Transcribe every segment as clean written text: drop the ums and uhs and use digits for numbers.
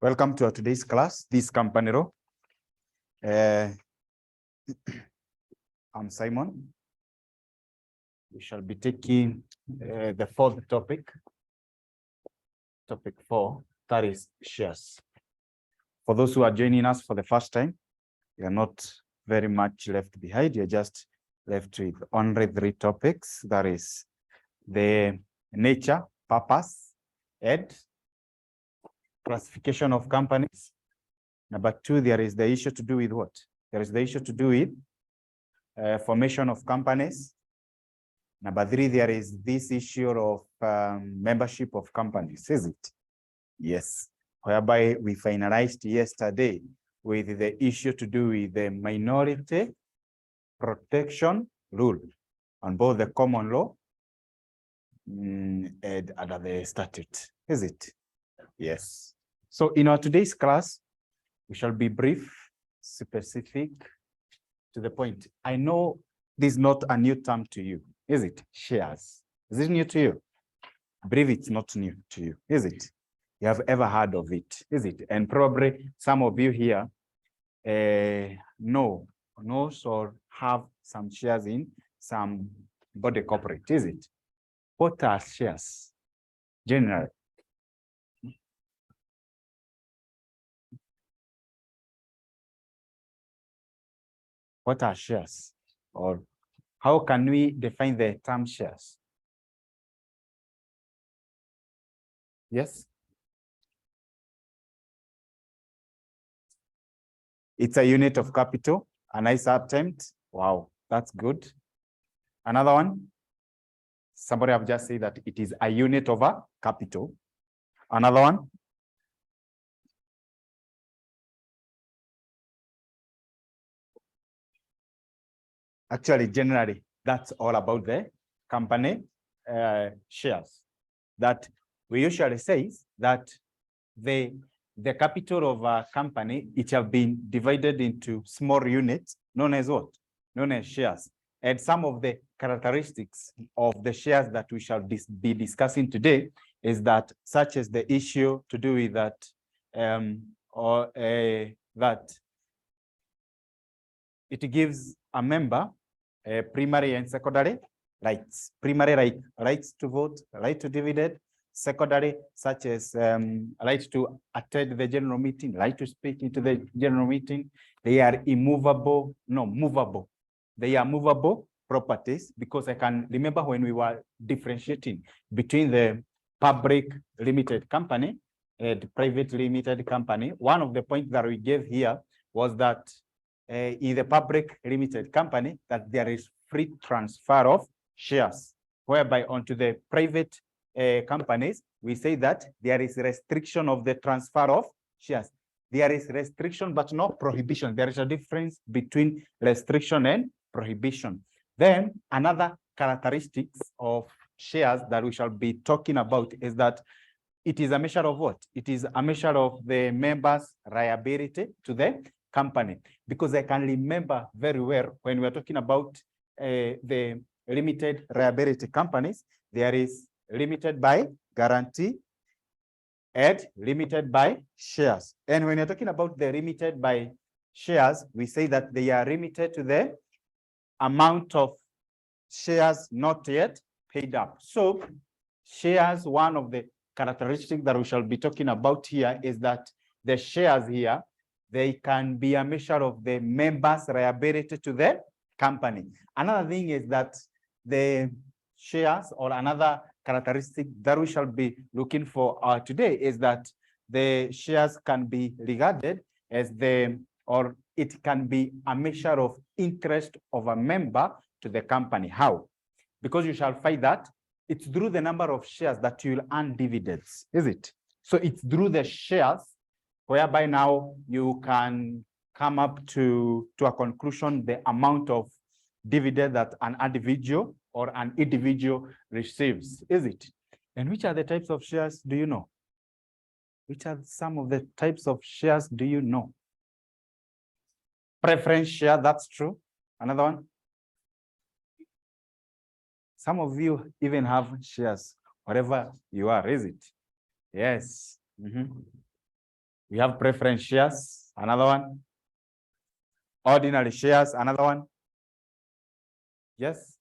Welcome to today's class, this company row. I'm Simon. We shall be taking the fourth topic, topic 4, that is shares. For those who are joining us for the first time, you are not very much left behind. You're just left with only 3 topics. That is the nature, purpose, and classification of companies. Number 2, there is the issue to do with what? There is the issue to do with formation of companies. Number 3, there is this issue of membership of companies, is it? Yes, whereby we finalized yesterday with the issue to do with the minority protection rule on both the common law and under the statute, is it? Yes. So in our today's class, we shall be brief, specific, to the point. I know this is not a new term to you, is it? Shares. Is it new to you? I believe it's not new to you, is it? You have ever heard of it, is it? And probably some of you here knows or have some shares in some body corporate, is it? What are shares generally? What are shares? Or how can we define the term shares? Yes? It's a unit of capital, a nice attempt. Wow, that's good. Another one? Somebody have just said that it is a unit of a capital. Another one? Actually, generally, that's all about the company shares. That we usually say that the capital of a company, it have been divided into small units, known as what? Known as shares. And some of the characteristics of the shares that we shall be discussing today is that, such as the issue to do with that, that it gives a member primary and secondary rights. Primary rights to vote, right to dividend. Secondary, such as right to attend the general meeting, right to speak into the general meeting. They are movable. They are movable properties, because I can remember when we were differentiating between the public limited company and private limited company. One of the points that we gave here was that in the public limited company, that there is free transfer of shares, whereby onto the private companies, we say that there is restriction of the transfer of shares. There is restriction, but no prohibition. There is a difference between restriction and prohibition. Then another characteristics of shares that we shall be talking about is that it is a measure of what? It is a measure of the members' liability to the company. Because I can remember very well when we are talking about the limited liability companies, there is limited by guarantee and limited by shares. And when you're talking about the limited by shares, we say that they are limited to the amount of shares not yet paid up. So shares, one of the characteristics that we shall be talking about here is that the shares here, they can be a measure of the members' liability to the company. Another thing is that the shares, or another characteristic that we shall be looking for today, is that the shares can be regarded as or it can be a measure of interest of a member to the company. How? Because you shall find that it's through the number of shares that you will earn dividends, is it? So it's through the shares whereby now you can come up to a conclusion the amount of dividend that an individual or an individual receives, is it? And which are the types of shares do you know? Which are some of the types of shares do you know? Preference share, that's true. Another one? Some of you even have shares, wherever you are, is it? Yes. We have preference shares, another one. Ordinary shares, another one. Yes.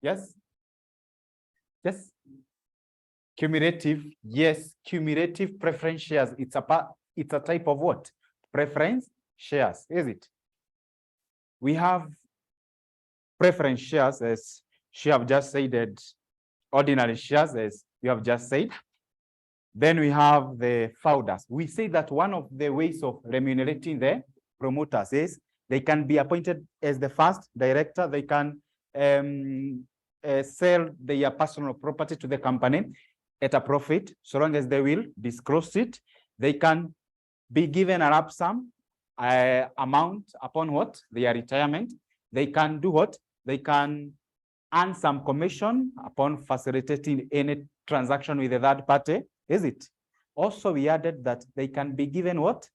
Yes. Yes. Cumulative. Yes. Cumulative preference shares. It's a type of what? Preference shares, is it? We have preference shares, as she have just said, that ordinary shares, as you have just said. Then we have the founders. We say that one of the ways of remunerating the promoters is they can be appointed as the first director. They can sell their personal property to the company at a profit, so long as they will disclose it. They can be given a lump sum amount upon what? Their retirement. They can do what? They can earn some commission upon facilitating any transaction with a third party, is it? Also, we added that they can be given what?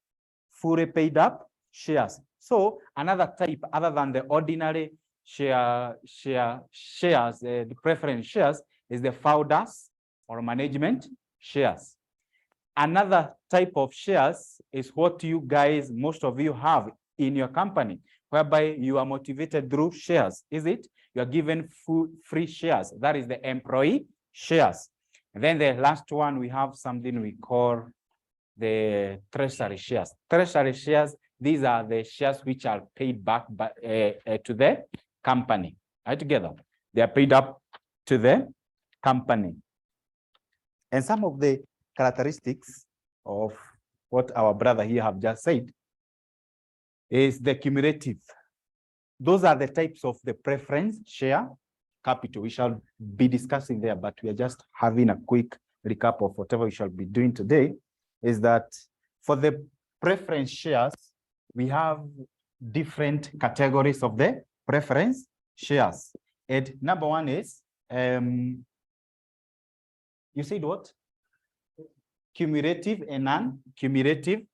Fully paid up shares. So another type other than the ordinary shares, the preference shares, is the founders or management shares. Another type of shares is what you guys, most of you have in your company, whereby you are motivated through shares, is it? You are given free shares. That is the employee shares. And then the last one, we have something we call the treasury shares. Treasury shares, these are the shares which are paid back by, to the company. Right, together, they are paid up to the company. And some of the characteristics of what our brother here have just said is the cumulative. Those are the types of the preference share capital. We shall be discussing there, but we are just having a quick recap of whatever we shall be doing today. Is that for the preference shares, we have different categories of the preference shares. And number one is, you said what? Cumulative and non-cumulative,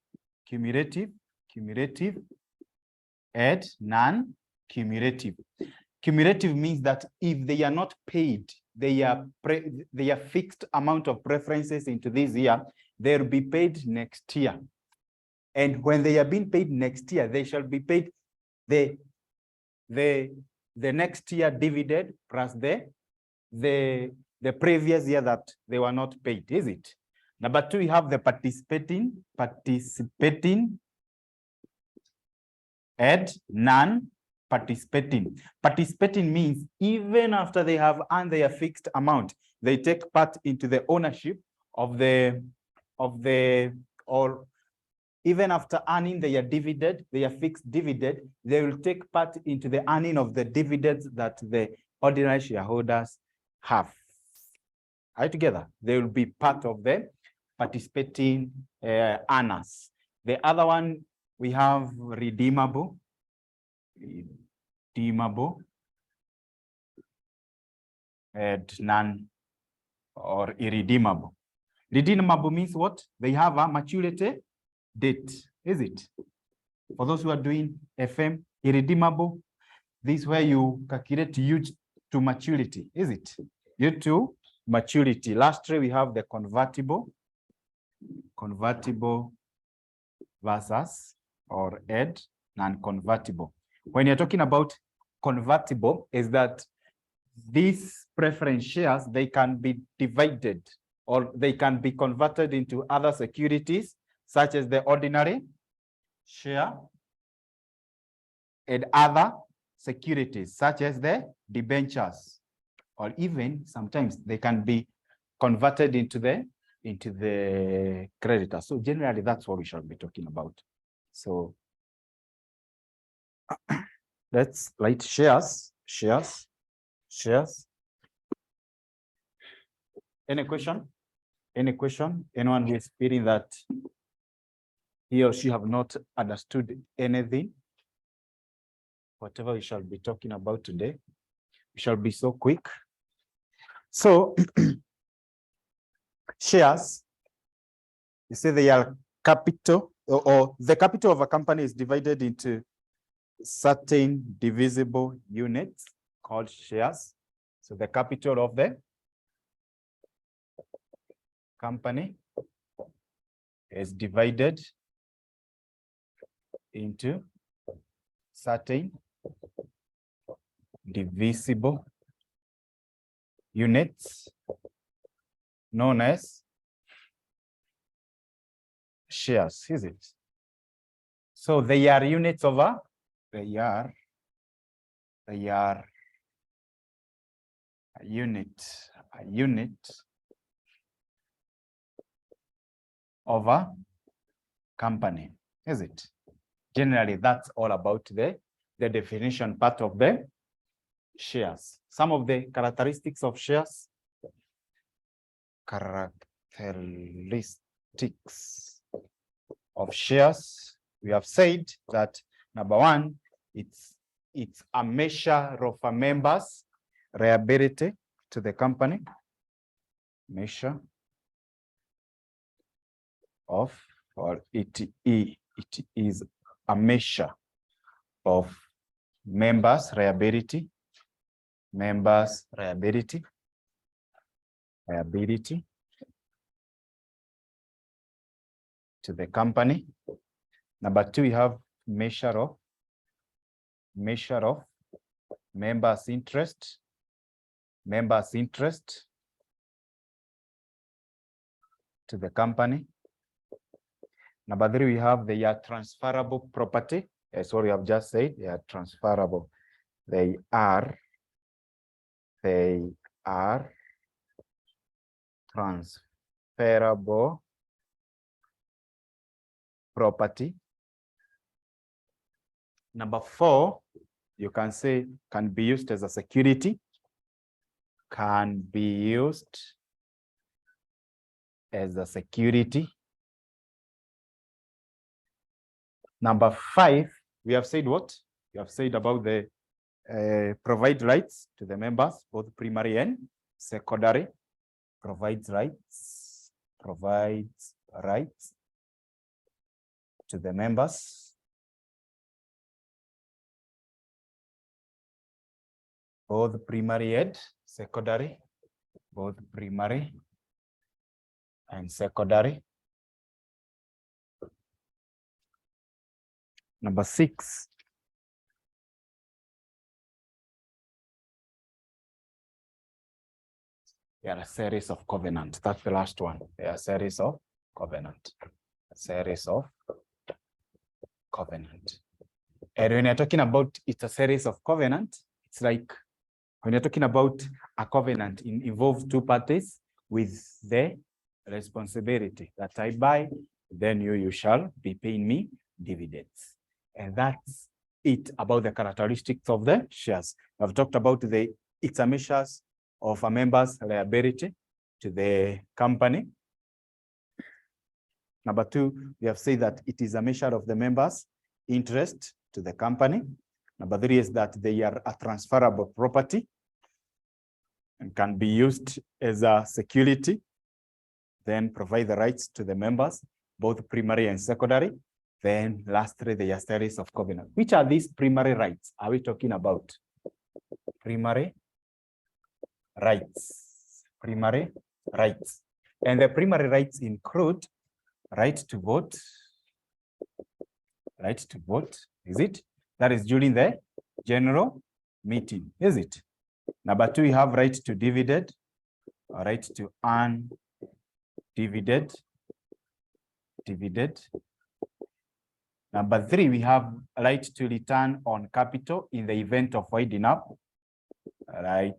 cumulative, and non-cumulative. Cumulative means that if they are not paid, they are fixed amount of preferences into this year, they'll be paid next year. And when they are being paid next year, they shall be paid the next year dividend plus the previous year that they were not paid, is it? Number two, we have the participating and non-participating. Participating means even after they have earned their fixed amount, they take part into the ownership of or even after earning their dividend, their fixed dividend, they will take part into the earning of the dividends that the ordinary shareholders have. Are you together? They will be part of the participating earners. The other one, we have redeemable, and none or irredeemable. Redeemable means what? They have a maturity date, is it? For those who are doing FM, irredeemable, this is where you calculate you to maturity, is it? You to maturity. Lastly, we have the convertible versus or non-convertible. When you're talking about convertible, is that these preference shares, they can be divided or they can be converted into other securities, such as the ordinary share and other securities, such as the debentures, or even sometimes they can be converted into the creditor. So generally, that's what we shall be talking about. So let's write shares. Any question? Anyone who is feeling that he or she have not understood anything? Whatever we shall be talking about today, we shall be so quick. So shares, you say they are capital, or the capital of a company is divided into certain divisible units called shares. So the capital of the company is divided into certain divisible units known as shares, is it? So they are units over, they are a unit of a company, is it? Generally, that's all about the definition part of the shares. Some of the characteristics of shares. Characteristics of shares. We have said that number one, it's a measure of a member's liability to the company. Measure of, or it is a measure of members' liability. Members' liability to the company. Number two, we have measure of members' interest. Members' interest to the company. Number three, we have they are transferable property. As what we have just said, they are transferable. They are transferable property. Number four, you can say can be used as a security. Can be used as a security. Number five, we have said what? We have said about the provide rights to the members, both primary and secondary. Provides rights to the members. Both primary and secondary. Both primary and secondary. Number six. There are a series of covenants. That's the last one. There are a series of covenant. A series of covenant. And when you're talking about it's a series of covenant, it's like when you're talking about a covenant, it involves two parties with the responsibility that I buy, then you shall be paying me dividends. And that's it about the characteristics of the shares. I've talked about it's a measures of a member's liability to the company. Number two, we have said that it is a measure of the members' interest to the company. Number three is that they are a transferable property and can be used as a security, then provide the rights to the members, both primary and secondary. Then lastly, they are series of covenant. Which are these primary rights are we talking about? Primary rights. Primary rights. And the primary rights include right to vote. Right to vote, is it? That is during the general meeting, is it? Number two, we have right to dividend, or right to earn dividend. Number three, we have a right to return on capital in the event of winding up. Right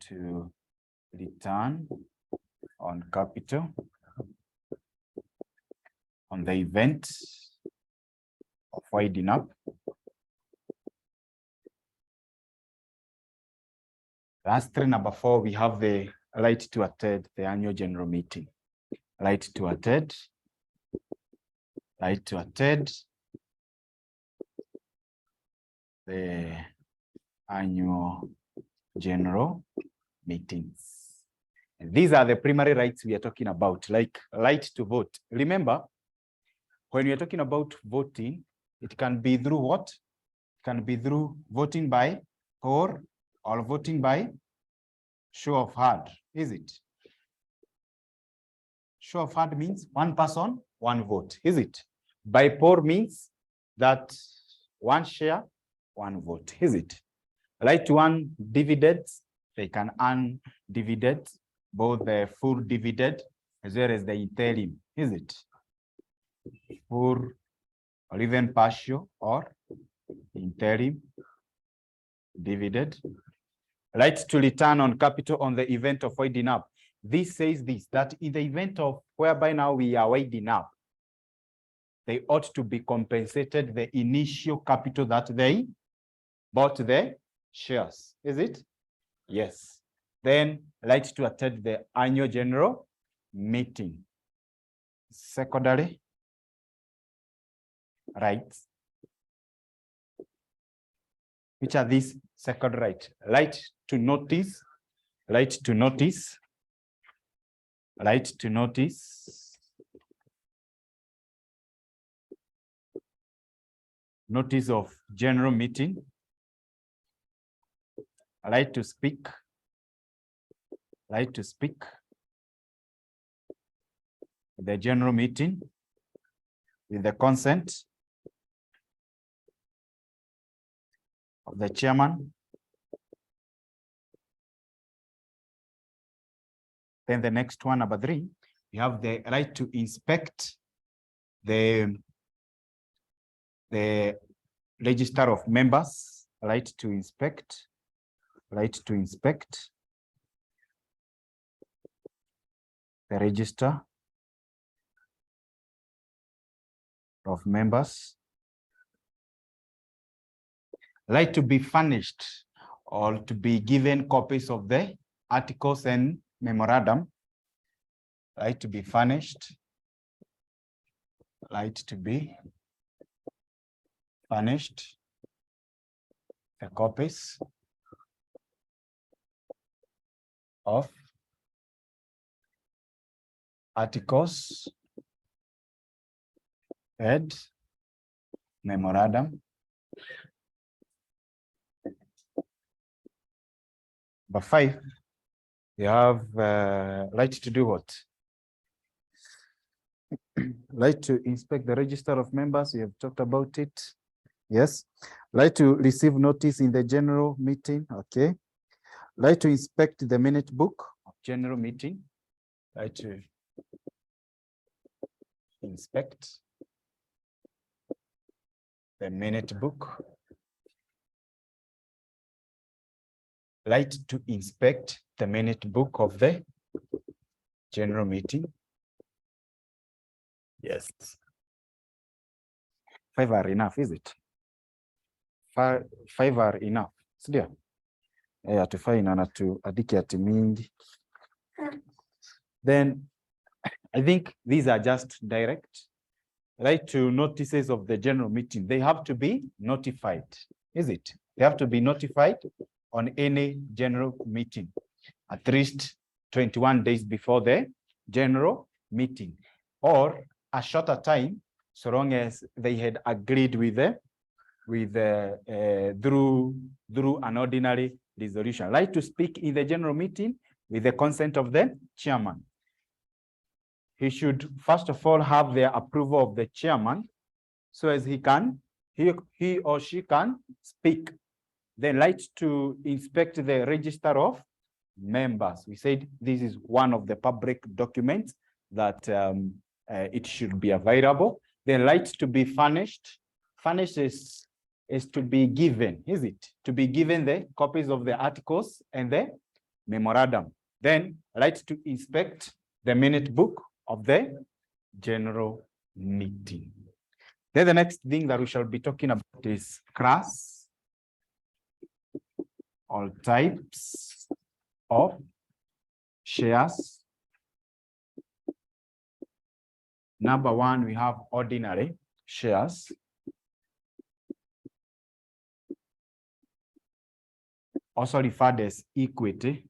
to return on capital on the event of winding up. Lastly, number four, we have the right to attend the annual general meeting. Right to attend the annual general meetings. And these are the primary rights we are talking about, like right to vote. Remember, when we are talking about voting, it can be through what? It can be through voting by poll or voting by show of hand, is it? show of hand means one person, one vote, is it? By poll means that one share, one vote, is it? Right to earn dividends, they can earn dividends, both the full dividend as well as the interim, is it? Full or even partial or interim dividend. Right to return on capital on the event of winding up. This says this, that in the event of whereby now we are winding up, they ought to be compensated the initial capital that they bought the shares, is it? Yes. Then right to attend the annual general meeting. Secondary rights. Which are these second right? Right to notice, right to notice, right to notice, notice of general meeting, right to speak, right to speak, the general meeting with the consent of the chairman. Then the next one, number 3, you have the right to inspect the register of members, right to inspect, the register of members, right to be furnished or to be given copies of the articles and memorandum, right to be furnished, right to be furnished, the copies of articles and memorandum. Number 5, you have right to do what? Right to inspect the register of members. We have talked about it. Yes. Right to receive notice in the general meeting. Okay. Right to inspect the minute book of general meeting. Right to inspect the minute book. Right to inspect the minute book of the general meeting. Yes. 5 are enough, is it? 5 are enough. Sindio? Tufai na tuandike ati mingi. Then I think these are just direct. Right to notices of the general meeting. They have to be notified, is it? They have to be notified on any general meeting, at least 21 days before the general meeting, or a shorter time, so long as they had agreed with through an ordinary resolution. Right to speak in the general meeting with the consent of the chairman. He should first of all have the approval of the chairman, so as he or she can speak. Then right to inspect the register of members. We said this is one of the public documents that it should be available. The right to be furnished. Furnished is to be given, is it? To be given the copies of the articles and the memorandum. Then right to inspect the minute book of the general meeting. Then the next thing that we shall be talking about is class, all types of shares. Number 1, we have ordinary shares. Also referred as equity,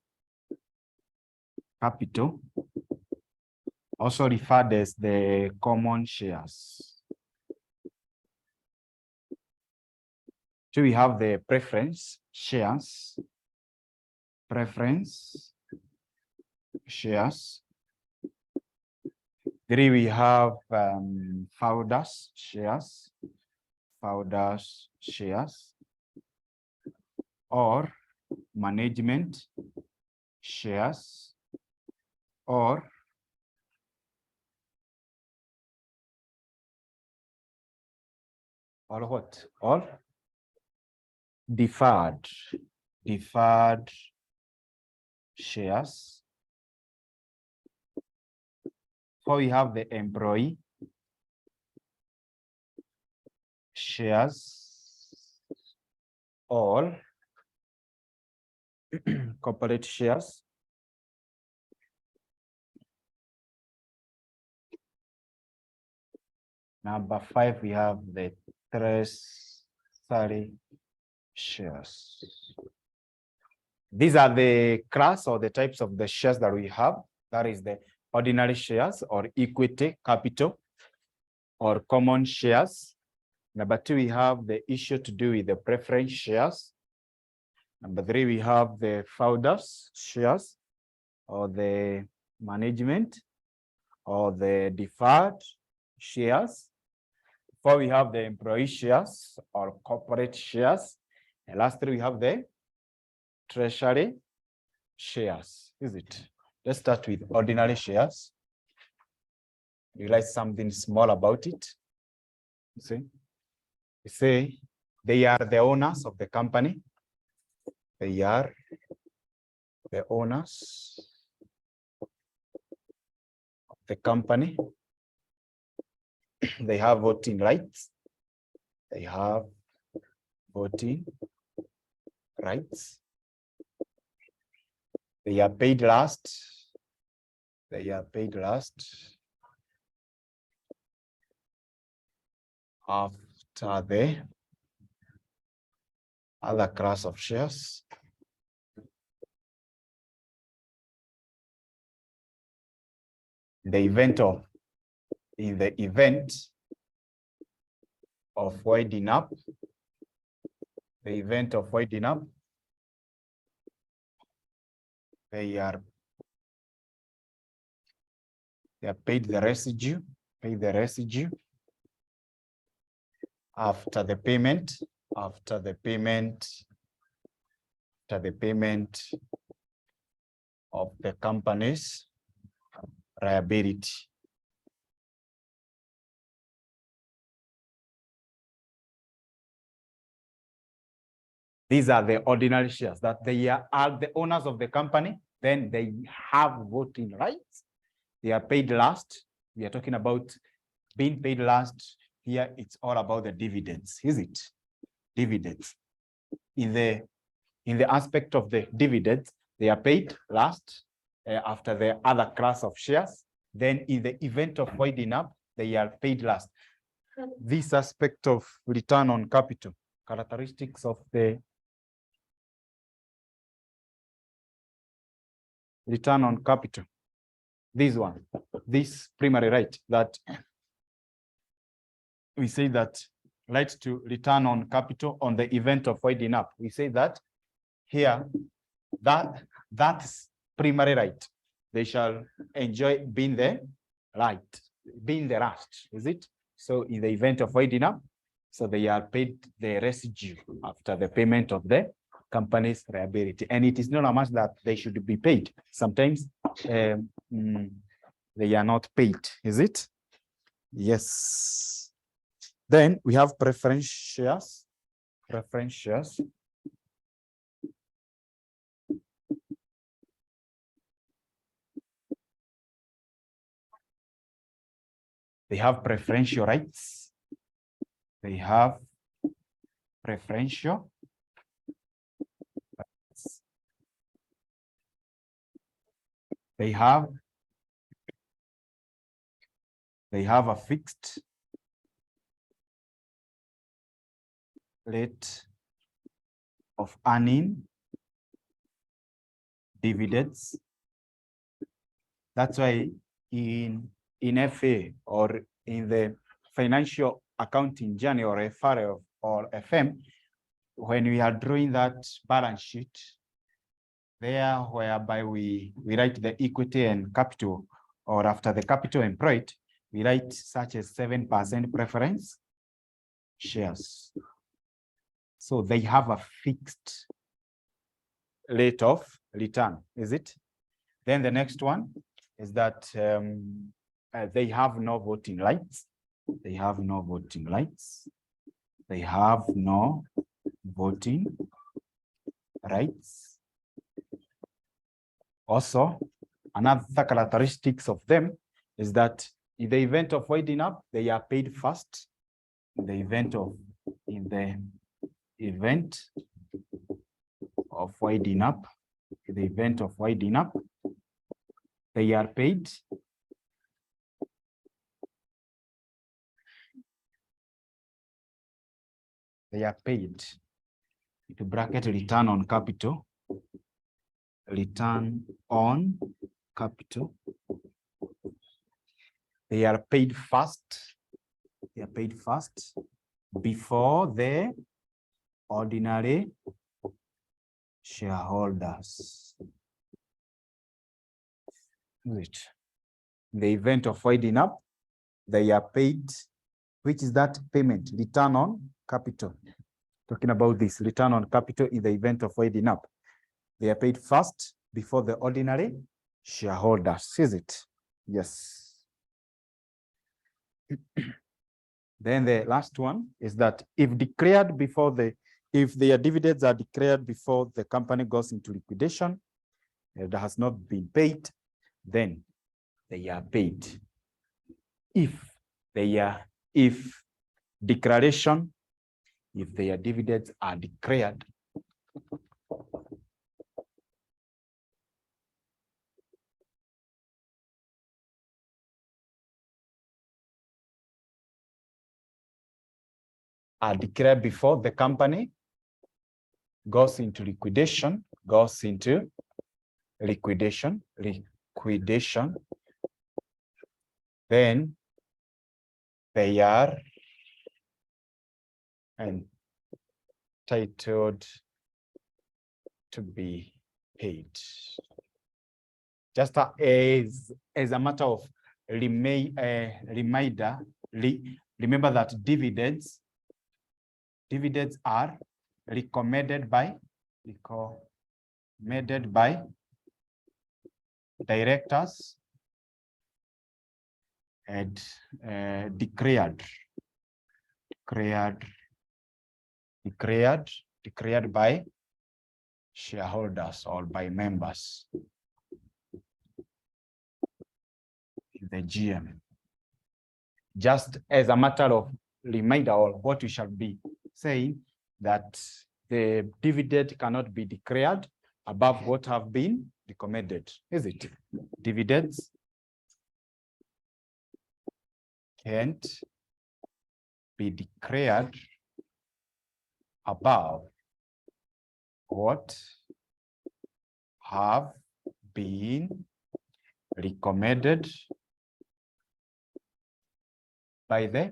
capital, also referred as the common shares. So we have the preference shares, 3, we have founders shares, or management shares, or what? Or deferred shares. So we have the employee shares, all corporate shares. Number 5, we have the treasury shares. These are the class or the types of the shares that we have. That is the ordinary shares or equity capital or common shares. Number 2, we have the issue to do with the preference shares. Number 3, we have the founders shares or the management or the deferred shares. 4, we have the employee shares or corporate shares. And lastly, we have the treasury shares. Is it? Let's start with ordinary shares. Realize something small about it. You see? We say they are the owners of the company. They are the owners of the company. They have voting rights. They have voting rights. They are paid last. They are paid last after the other class of shares. In the event of winding up, they are paid the residue, after the payment of the company's liability. These are the ordinary shares that they are the owners of the company. Then they have voting rights. They are paid last. We are talking about being paid last. Here, it's all about the dividends, is it? Dividends. In the aspect of the dividends, they are paid last after the other class of shares. Then in the event of winding up, they are paid last. This aspect of return on capital, characteristics of the return on capital. This primary right that we say that right to return on capital on the event of winding up. We say that here, that's primary right. They shall enjoy being the last, is it? So in the event of winding up, so they are paid the residue after the payment of the company's liability. And it is not a must that they should be paid. Sometimes they are not paid, is it? Yes. Then we have preference shares. They have preferential rights. They have preferential rights. They have a fixed rate of earning dividends. That's why in FA or in the financial accounting journey or FRA or FM, when we are drawing that balance sheet, there whereby we write the equity and capital or after the capital employed, we write such as 7% preference shares. So they have a fixed rate of return, is it? Then the next one is that they have no voting rights. They have no voting rights. They have no voting rights. Also, another characteristics of them is that in the event of winding up, they are paid first. In the event of winding up, they are paid. They are paid. To bracket return on capital. Return on capital. They are paid first. They are paid first before the ordinary shareholders. Right. In the event of winding up, they are paid. Which is that payment? Return on capital. Talking about this return on capital in the event of winding up. They are paid first before the ordinary shareholders. Is it? Yes. Then the last one is that if declared before if their dividends are declared before the company goes into liquidation, that has not been paid, then they are paid. If their dividends are declared before the company goes into liquidation, then they are entitled to be paid. Just as a matter of reminder, remember that dividends are recommended by directors and declared by shareholders or by members, the GM. Just as a matter of reminder, or what we shall be saying, that the dividend cannot be declared above what have been recommended, is it? Dividends can't be declared above what have been recommended by the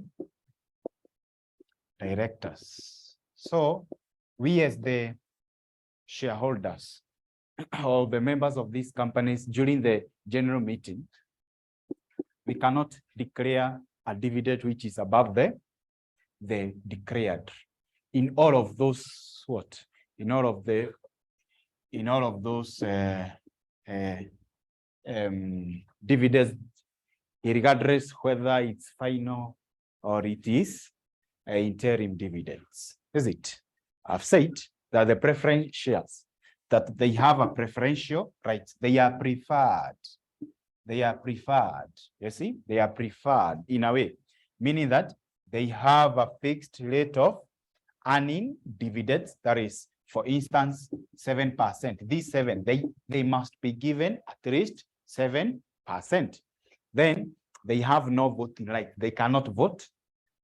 directors. So we as the shareholders or the members of these companies during the general meeting, we cannot declare a dividend which is above the declared. In all of those dividends, regardless whether it's final or it is interim dividends, is it? I've said that the preference shares, that they have a preferential right. They are preferred. You see, they are preferred in a way, meaning that they have a fixed rate of earning dividends. That is, for instance, 7%. These 7, they must be given at least 7%. Then they have no voting right. They cannot vote.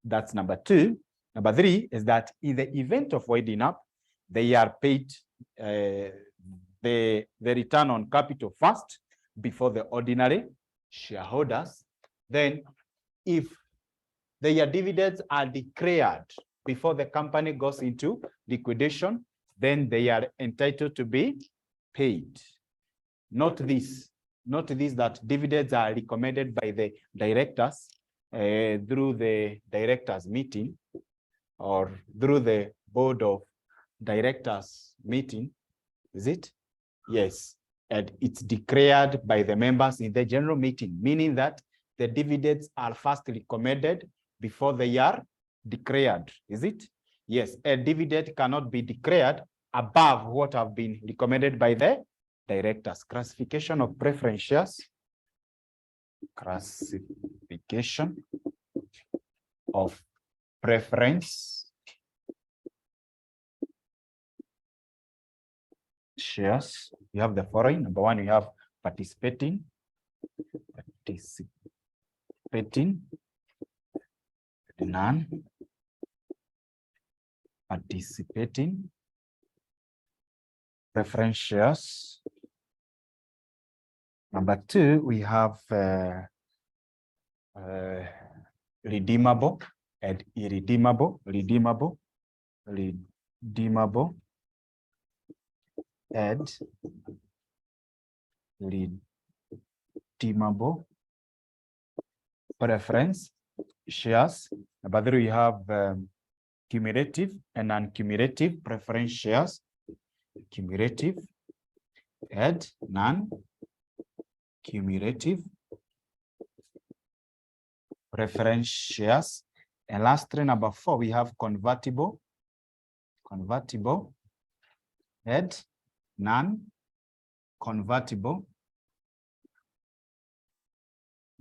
That's number 2. Number 3 is that in the event of winding up, they are paid the return on capital first before the ordinary shareholders. Then if their dividends are declared before the company goes into liquidation, then they are entitled to be paid. Note this, note this, that dividends are recommended by the directors through the directors meeting or through the board of directors meeting. Is it? Yes. And it's declared by the members in the general meeting, meaning that the dividends are first recommended before they are declared. Is it? Yes. A dividend cannot be declared above what have been recommended by the directors. Classification of preference shares. Classification of preference shares. You have the following. Number one, you have participating, non-participating preference shares. Number two, we have redeemable and irredeemable, redeemable and redeemable preference shares. Number three, we have cumulative and non-cumulative preference shares, cumulative and non-cumulative preference shares. And lastly, number four, we have convertible and non-convertible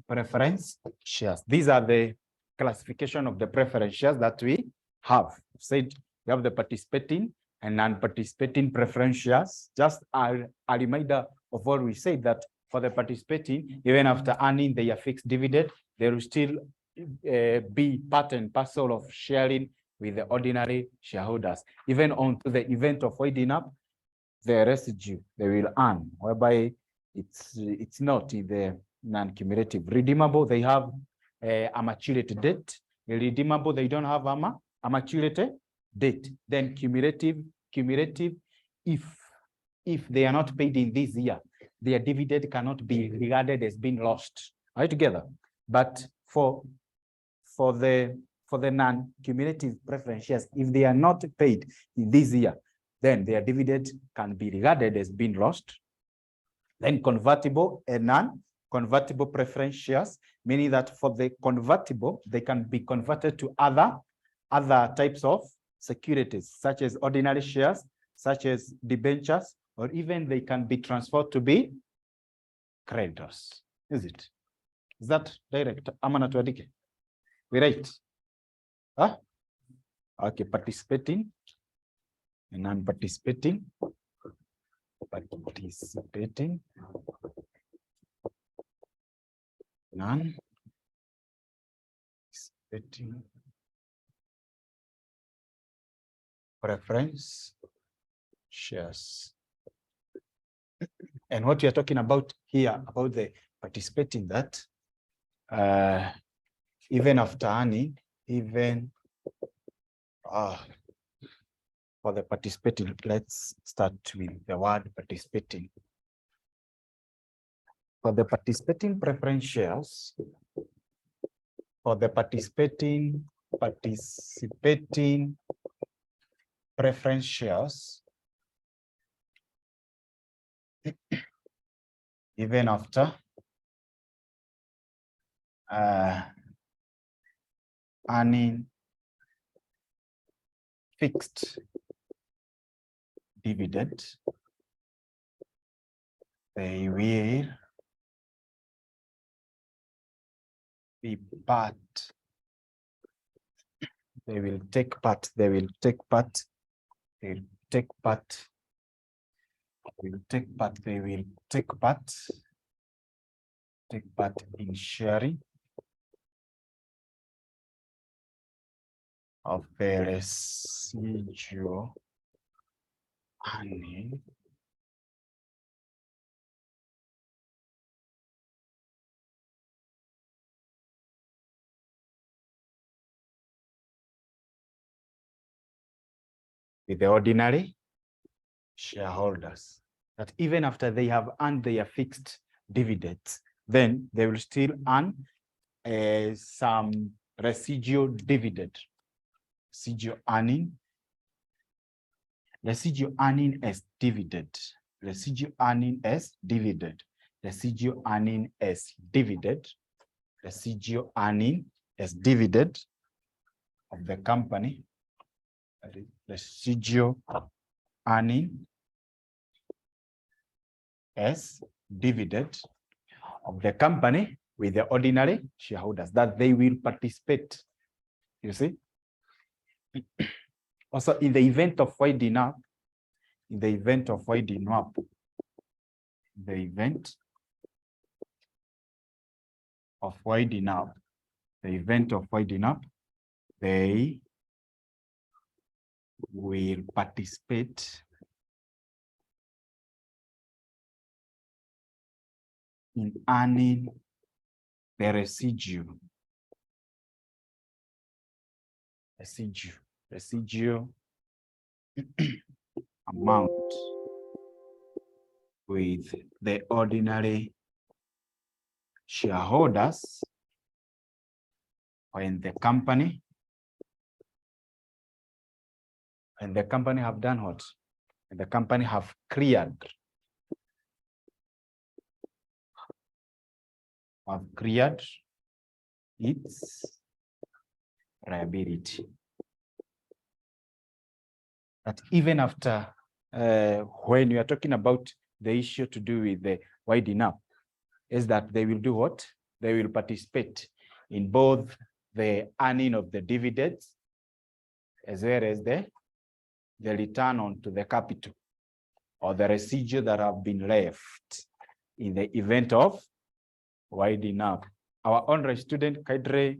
preference shares. These are the classification of the preference shares that we have. Said we have the participating and non-participating preference shares. Just a reminder of what we said, that for the participating, even after earning their fixed dividend, there will still be part and parcel of sharing with the ordinary shareholders, even on to the event of winding up the residue they will earn, whereby it's not in the non-cumulative. Redeemable, they have a maturity date. Irredeemable, they don't have a maturity date. Then cumulative, if they are not paid in this year, their dividend cannot be regarded as being lost. Are you together? But for the non-cumulative preference shares, if they are not paid in this year, then their dividend can be regarded as being lost. Then convertible and non-convertible preference shares, meaning that for the convertible, they can be converted to other types of securities, such as ordinary shares, such as debentures, or even they can be transferred to be creditors. Is it? Is that direct? Amana tuadike. We right? Huh? Okay, participating and non-participating. Participating. Non-participating preference shares. And what we are talking about here, about the participating, that even after earning, even for the participating, let's start with the word participating. For the participating preference shares, for the participating preference shares, even after earning fixed dividend, they will be part. They will take part. They will take part. They will take part. They will take part. They will take part. Take part in sharing of the residual earning with the ordinary shareholders. That even after they have earned their fixed dividends. Then they will still earn some residual dividend. Residual earning as dividend. Residual earning as dividend. Residual earning as dividend. Residual earning as dividend of the company. Residual earning as dividend of the company with the ordinary shareholders that they will participate. You see? Also, in the event of winding up, they will participate in earning the residual amount with the ordinary shareholders when the company have done what? And the company have cleared its liability. That even after when you are talking about the issue to do with the winding up, is that they will do what? They will participate in both the earning of the dividends as well as the return onto the capital or the residue that have been left in the event of winding up. Our honorary student, Kaidre,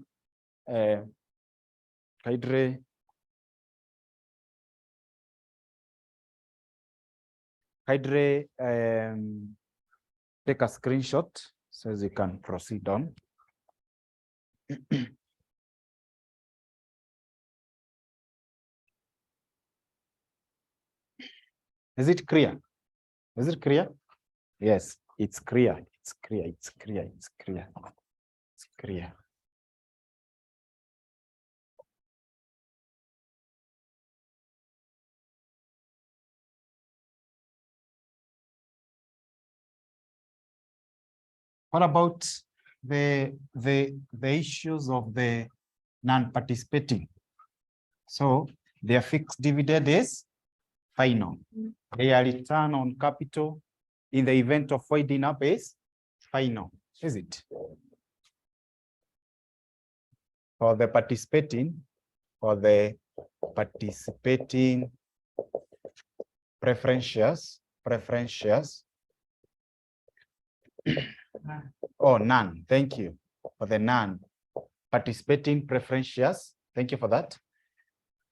take a screenshot so you can proceed on. Is it clear? Is it clear? Yes, it's clear. It's clear. It's clear. It's clear. It's clear. What about the issues of the non-participating? So their fixed dividend is final. Their return on capital in the event of winding up is final, is it? For the participating preference shares. Oh, none. Thank you for the non-participating preference shares. Thank you for that.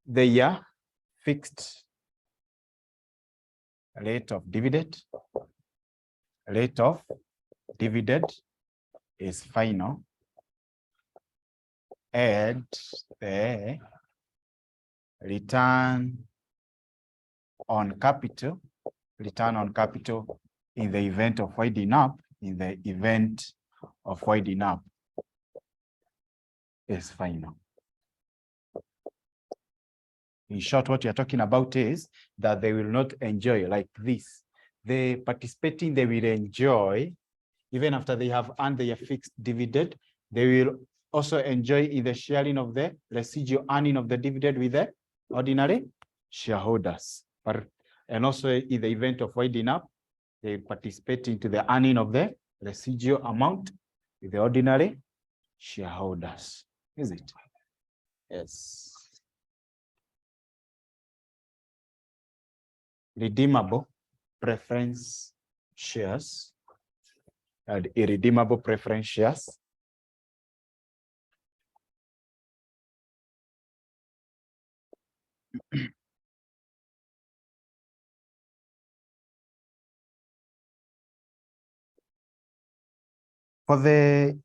The fixed rate of dividend is final, and the return on capital in the event of winding up, is final. In short, what you're talking about is that they will not enjoy like this. The participating, they will enjoy, even after they have earned their fixed dividend, they will also enjoy in the sharing of the residual earning of the dividend with the ordinary shareholders. And also in the event of winding up, they participate into the earning of the residual amount with the ordinary shareholders. Is it? Yes. Redeemable preference shares and irredeemable preference shares. For the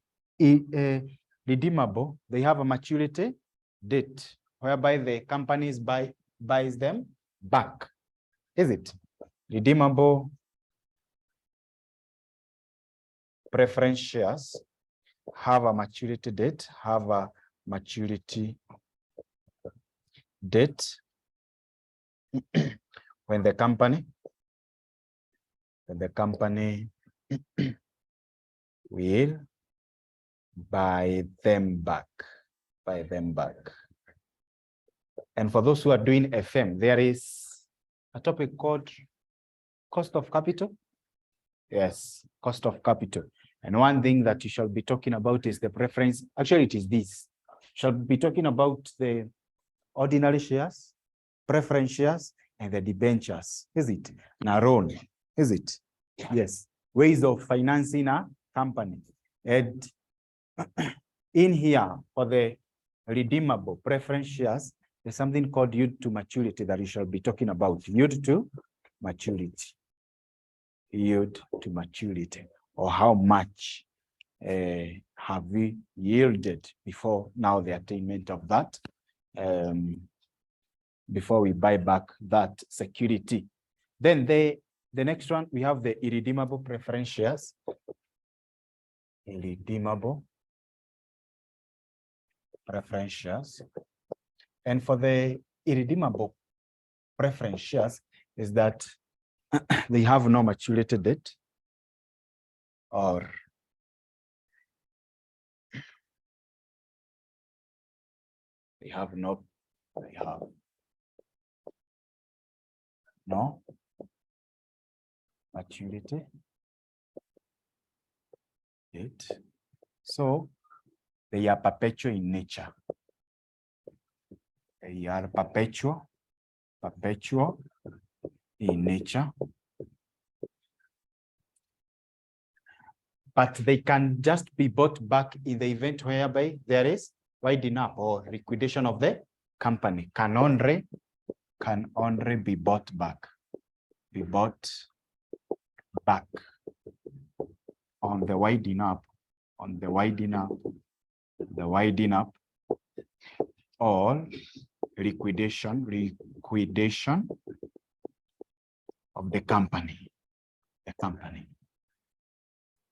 redeemable, they have a maturity date whereby the companies buys them back. Is it? Redeemable preference shares have a maturity date, when the company will buy them back. And for those who are doing FM, there is a topic called cost of capital. Yes, cost of capital. And one thing that you shall be talking about is the preference. Actually, it is this. Shall be talking about the ordinary shares, preference shares, and the debentures. Is it? Naron. Is it? Yes. Ways of financing a company. And in here, for the redeemable preference shares, there's something called yield to maturity that you shall be talking about. Yield to maturity. Yield to maturity, or how much have we yielded before now the attainment of that, before we buy back that security. Then the next one, we have the irredeemable preference shares. Irredeemable preference shares. And for the irredeemable preference shares is that they have no maturity date, or they have no maturity date. So they are perpetual in nature. They are perpetual in nature. But they can just be bought back in the event whereby there is winding up or liquidation of the company. Can only be bought back. On the winding up, or liquidation of the company.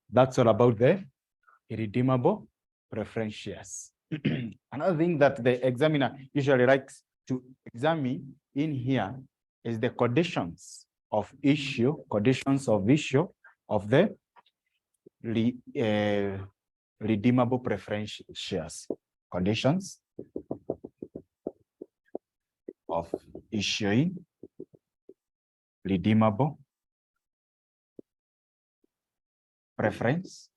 That's all about the irredeemable preference shares. Another thing that the examiner usually likes to examine in here is the conditions of issue of the redeemable preference shares. Conditions of issuing redeemable preference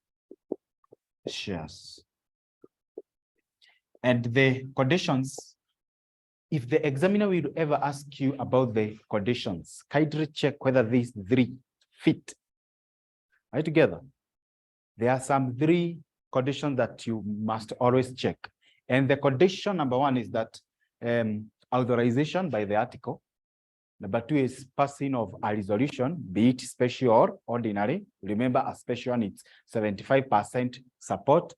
shares. And the conditions, if the examiner will ever ask you about the conditions, kindly check whether these three fit. Are you together? There are some three conditions that you must always check. And the condition number one is that authorization by the article. Number two is passing of a resolution, be it special or ordinary. Remember, a special one, it's 75% support.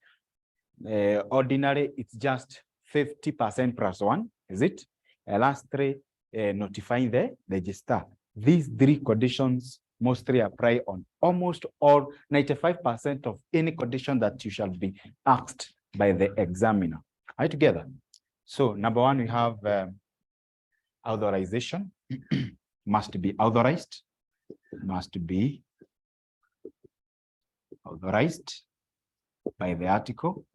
Ordinary, it's just 50% plus one, is it? Last three, notifying the register. These three conditions mostly apply on almost all 95% of any condition that you shall be asked by the examiner. Are you together? So number one, we have authorization. Must be authorized by the article.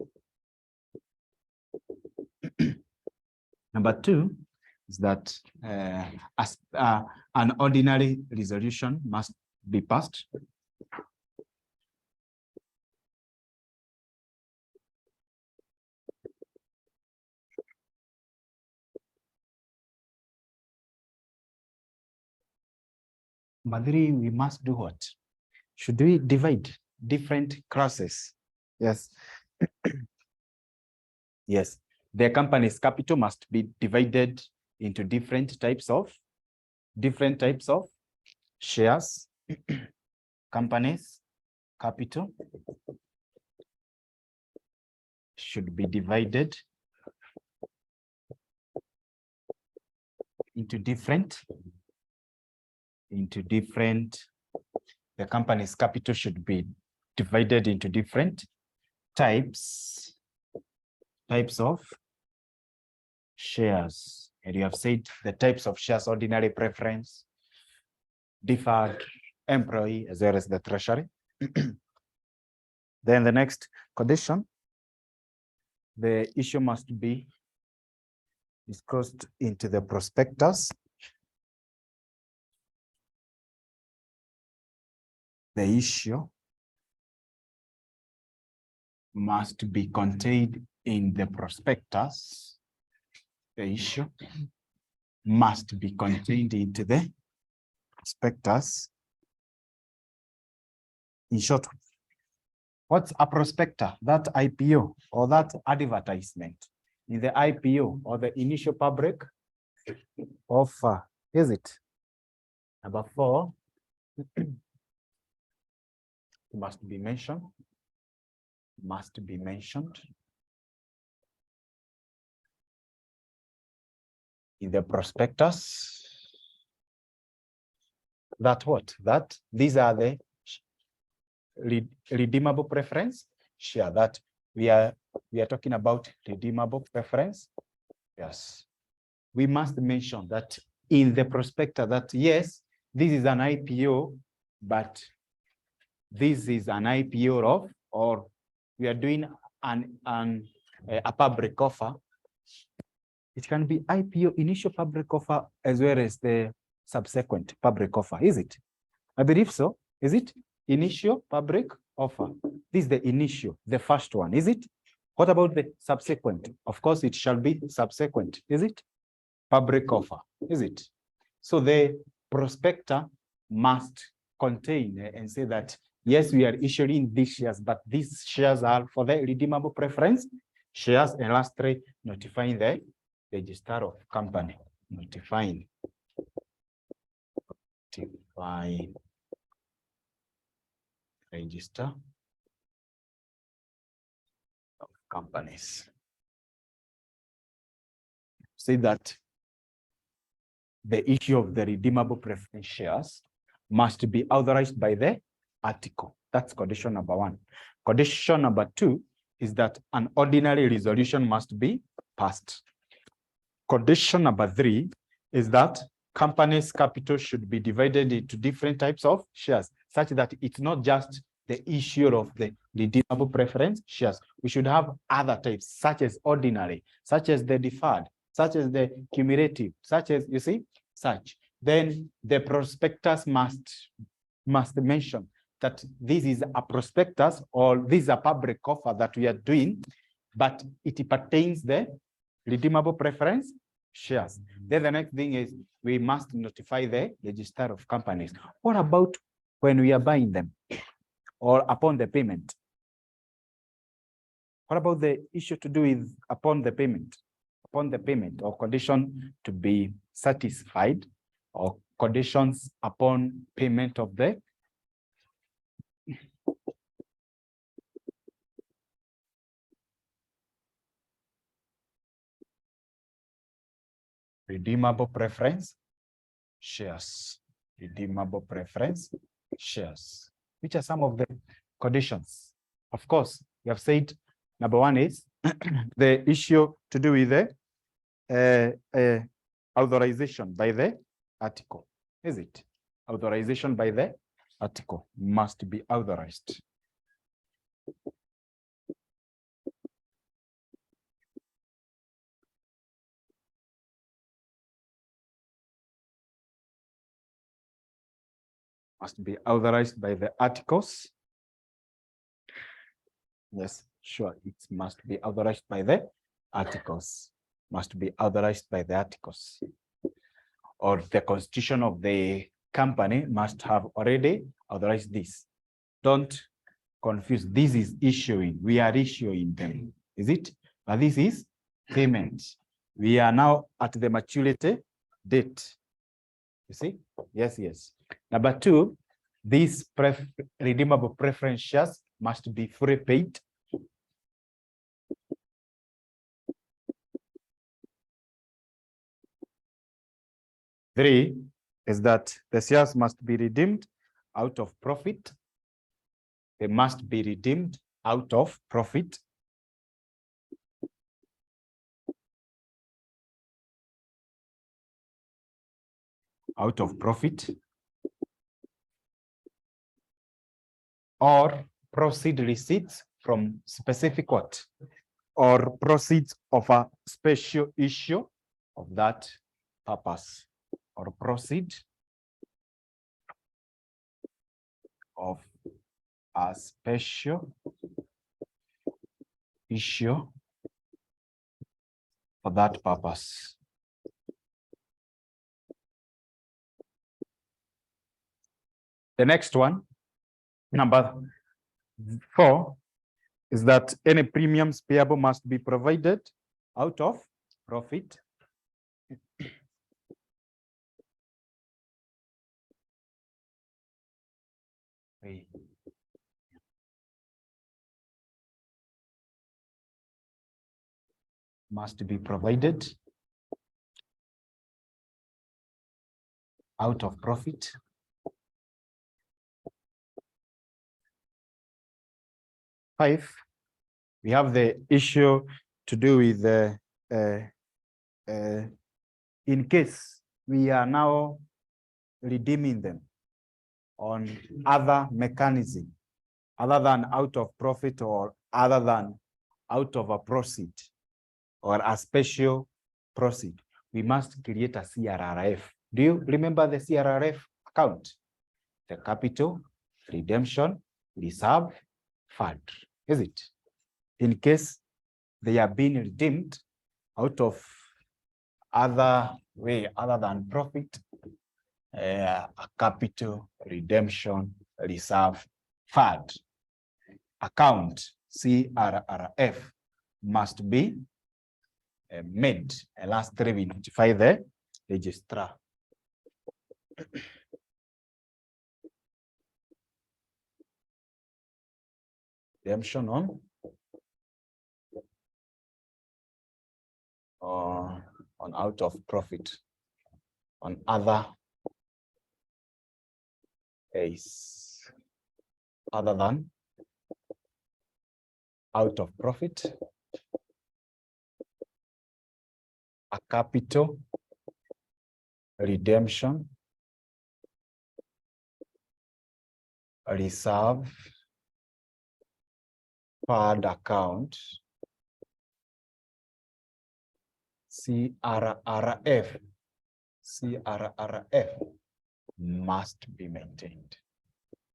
Number two is that an ordinary resolution must be passed. Number three, we must do what? Should we divide different classes? Yes. Yes. The company's capital must be divided into different types of shares. Company's capital should be divided into different, the company's capital should be divided into different types of shares. And you have said the types of shares: ordinary, preference, deferred, employee, as well as the treasury. Then the next condition, the issue must be disclosed into the prospectus. The issue must be contained in the prospectus. The issue must be contained into the prospectus. In short, what's a prospectus? That IPO or that advertisement in the IPO or the initial public offer, is it? Number 4, must be mentioned in the prospectus. That what? That these are the redeemable preference share. That we are talking about redeemable preference. Yes, we must mention that in the prospectus that yes, this is an IPO, but this is an IPO of, or we are doing a public offer. It can be IPO, initial public offer, as well as the subsequent public offer, is it? I believe so. Is it initial public offer? This is the initial, the first one, is it? What about the subsequent? Of course, it shall be subsequent, is it? Public offer, is it? So the prospectus must contain and say that, yes, we are issuing these shares, but these shares are for the redeemable preference shares. And lastly, notifying the register of company. Notifying register of companies. Say that the issue of the redeemable preference shares must be authorized by the article. That's condition number 1. Condition number 2 is that an ordinary resolution must be passed. Condition number 3 is that company's capital should be divided into different types of shares, such that it's not just the issue of the redeemable preference shares. We should have other types, such as ordinary, such as the deferred, such as the cumulative, such as, you see, such. Then the prospectus must mention that this is a prospectus or this is a public offer that we are doing, but it pertains the redeemable preference shares. Then the next thing is we must notify the register of companies. What about when we are buying them or upon the payment? What about the issue to do with upon the payment? Upon the payment or condition to be satisfied or conditions upon payment of the redeemable preference shares. Redeemable preference shares. Which are some of the conditions? Of course, we have said number 1 is the issue to do with the authorization by the article. Is it? Authorization by the article must be authorized. Must be authorized by the articles. Yes, sure. It must be authorized by the articles. Must be authorized by the articles. Or the constitution of the company must have already authorized this. Don't confuse. This is issuing. We are issuing them. Is it? But this is payment. We are now at the maturity date. You see? Yes, yes. Number 2, these redeemable preference shares must be fully paid. Three is that the shares must be redeemed out of profit. they must be redeemed out of profit. Out of profit. Or proceed receipts from specific what? Or proceeds of a special issue of that purpose. Or proceed of a special issue for that purpose. The next one, number 4, is that any premiums payable must be provided out of profit. Must be provided out of profit. Five, we have the issue to do with in case we are now redeeming them on other mechanism other than out of profit or other than out of a proceed or a special proceed, we must create a CRRF. Do you remember the CRRF account? The capital, redemption, reserve, fund, is it? In case they are being redeemed out of other way other than profit, a capital, redemption, reserve, fund, account, CRRF, must be made. And lastly, we notify the registrar. Redemption on out of profit, on other ways other than out of profit, a capital, redemption, reserve, fund account, CRRF must be maintained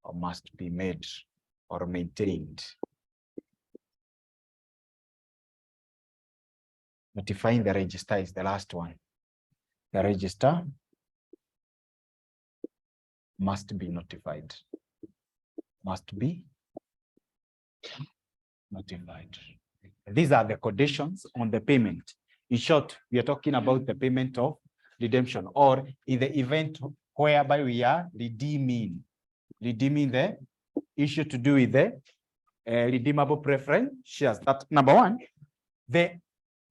or must be made or maintained. Notifying the register is the last one. The register must be notified. Must be notified. These are the conditions on the payment. In short, we are talking about the payment of redemption, or in the event whereby we are redeeming the issue to do with the redeemable preference shares. That number one,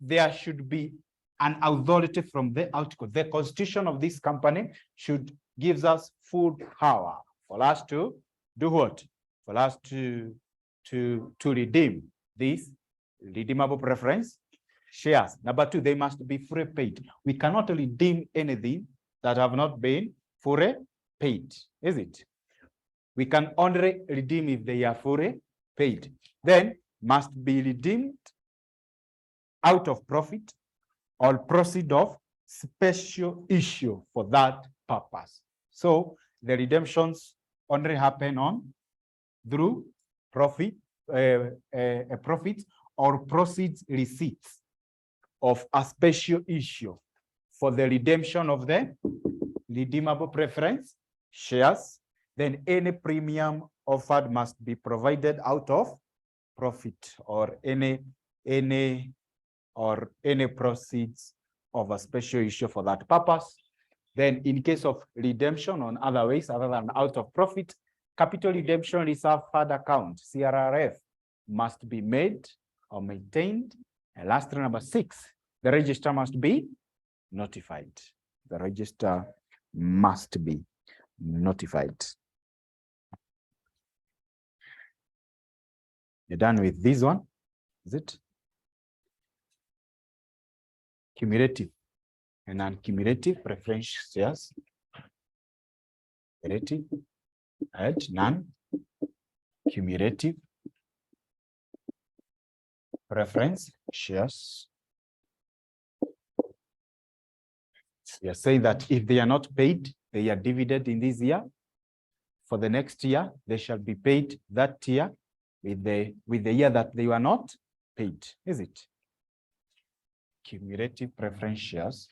there should be an authority from the article. The constitution of this company should gives us full power for us to do what? For us to redeem these redeemable preference shares. Number two, they must be fully paid. We cannot redeem anything that have not been fully paid, is it? We can only redeem if they are fully paid. Then must be redeemed out of profit or proceed of special issue for that purpose. So the redemptions only happen on through profit, profit or proceeds receipts of a special issue for the redemption of the redeemable preference shares. Then any premium offered must be provided out of profit or any proceeds of a special issue for that purpose. Then in case of redemption on other ways other than out of profit, capital redemption reserve fund account, CRRF, must be made or maintained. And lastly, number 6, the register must be notified. The register must be notified. You're done with this one, is it? Cumulative and non-cumulative preference shares. Cumulative and non-cumulative preference shares. We are saying that if they are not paid, they are dividend in this year. For the next year, they shall be paid that year with the year that they were not paid, is it? Cumulative preference shares.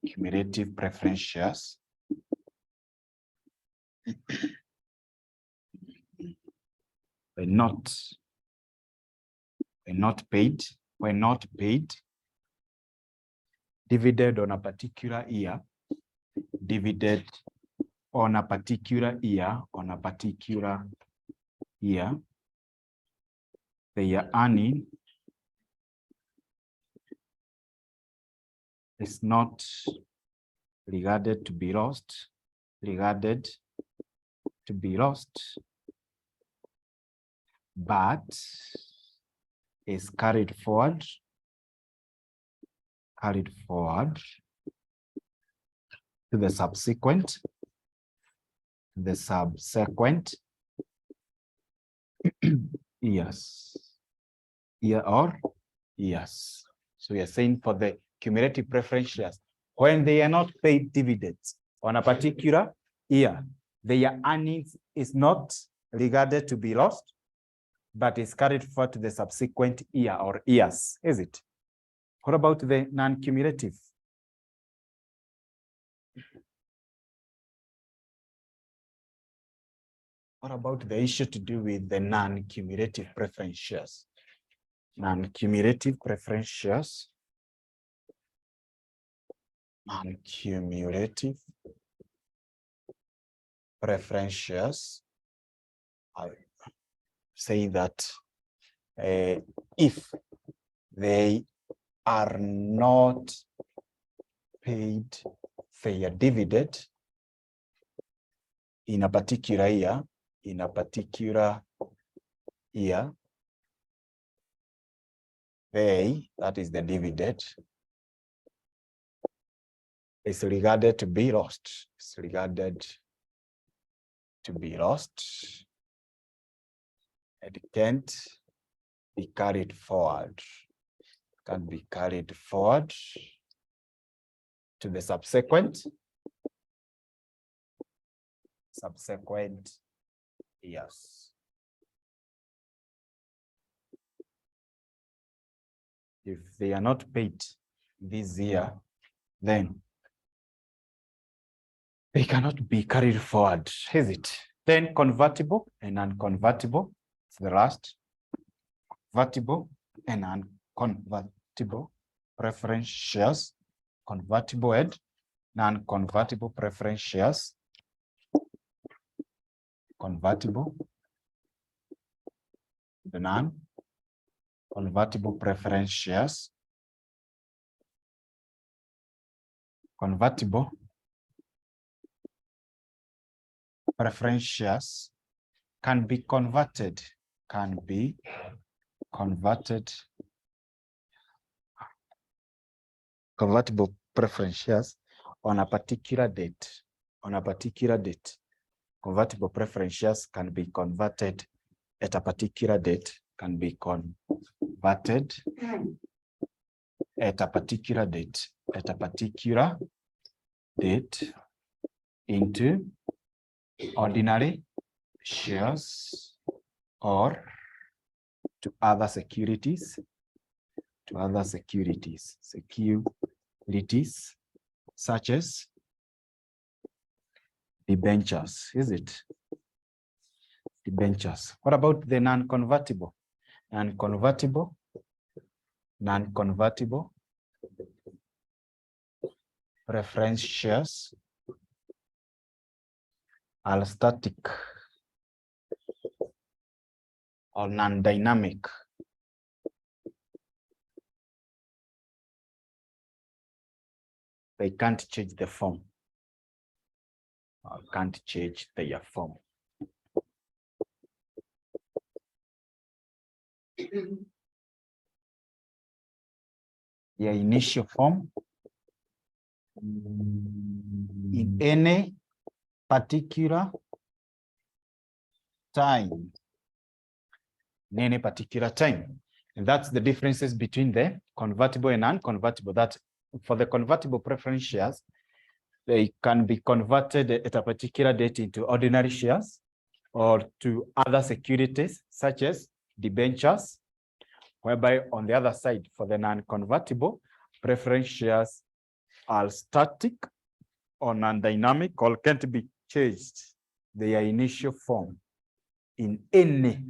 Cumulative preference shares. When not paid, dividend on a particular year, dividend on a particular year, they are earning is not regarded to be lost, but is carried forward to the subsequent years. So we are saying for the cumulative preference shares, when they are not paid dividends on a particular year, their earnings is not regarded to be lost, but is carried forward to the subsequent year or years, is it? What about the non-cumulative? What about the issue to do with the non-cumulative preference shares? Non-cumulative preference shares. Non-cumulative preference shares. I say that if they are not paid their dividend in a particular year, that is the dividend, is regarded to be lost. It can't be carried forward. To the subsequent years. If they are not paid this year, then they cannot be carried forward, is it? Then convertible and non-convertible, it's the last. Convertible and non-convertible preference shares. Convertible and non-convertible preference shares. Convertible, the non-convertible preference shares. Convertible preference shares can be converted. Convertible preference shares on a particular date. Convertible preference shares can be converted at a particular date. At a particular date into ordinary shares or to other securities, such as debentures, is it? Debentures. What about the non-convertible? Non-convertible preference shares are static or non-dynamic. They can't change the form or can't change their form. The initial form in any particular time. In any particular time. And that's the differences between the convertible and unconvertible. That for the convertible preference shares, they can be converted at a particular date into ordinary shares or to other securities such as debentures, whereby on the other side, for the non-convertible, preference shares are static or non-dynamic or can't be changed their initial form in any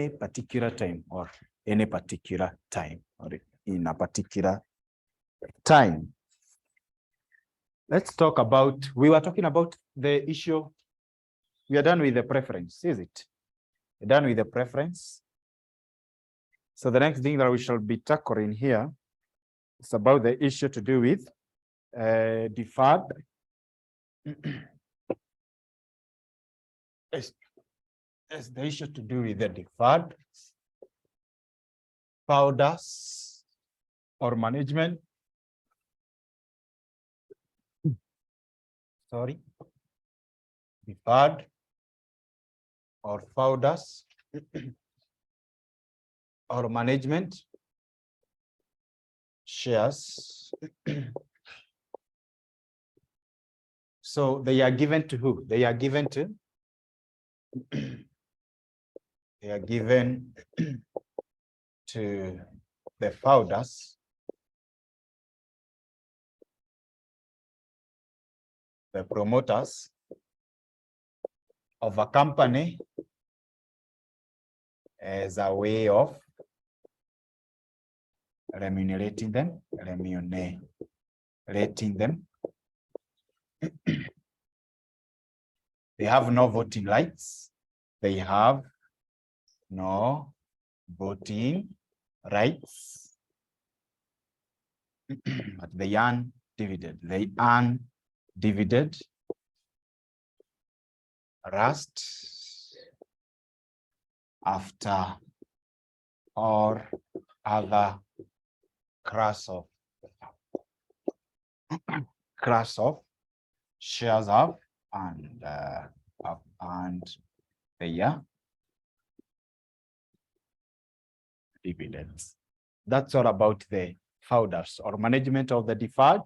particular time or any particular time or in a particular time. Let's talk about, we were talking about the issue. We are done with the preference, is it? We're done with the preference. So the next thing that we shall be tackling here is about the issue to do with deferred. It's the issue to do with the deferred powders or management. Sorry, deferred or powders or management shares. So they are given to who? They are given to they are given to the founders, the promoters of a company as a way of remunerating them, They have no voting rights. They have no voting rights. But they earn dividend. They earn dividend, rust after or other class of shares have and their dividends. That's all about the founders or management of the deferred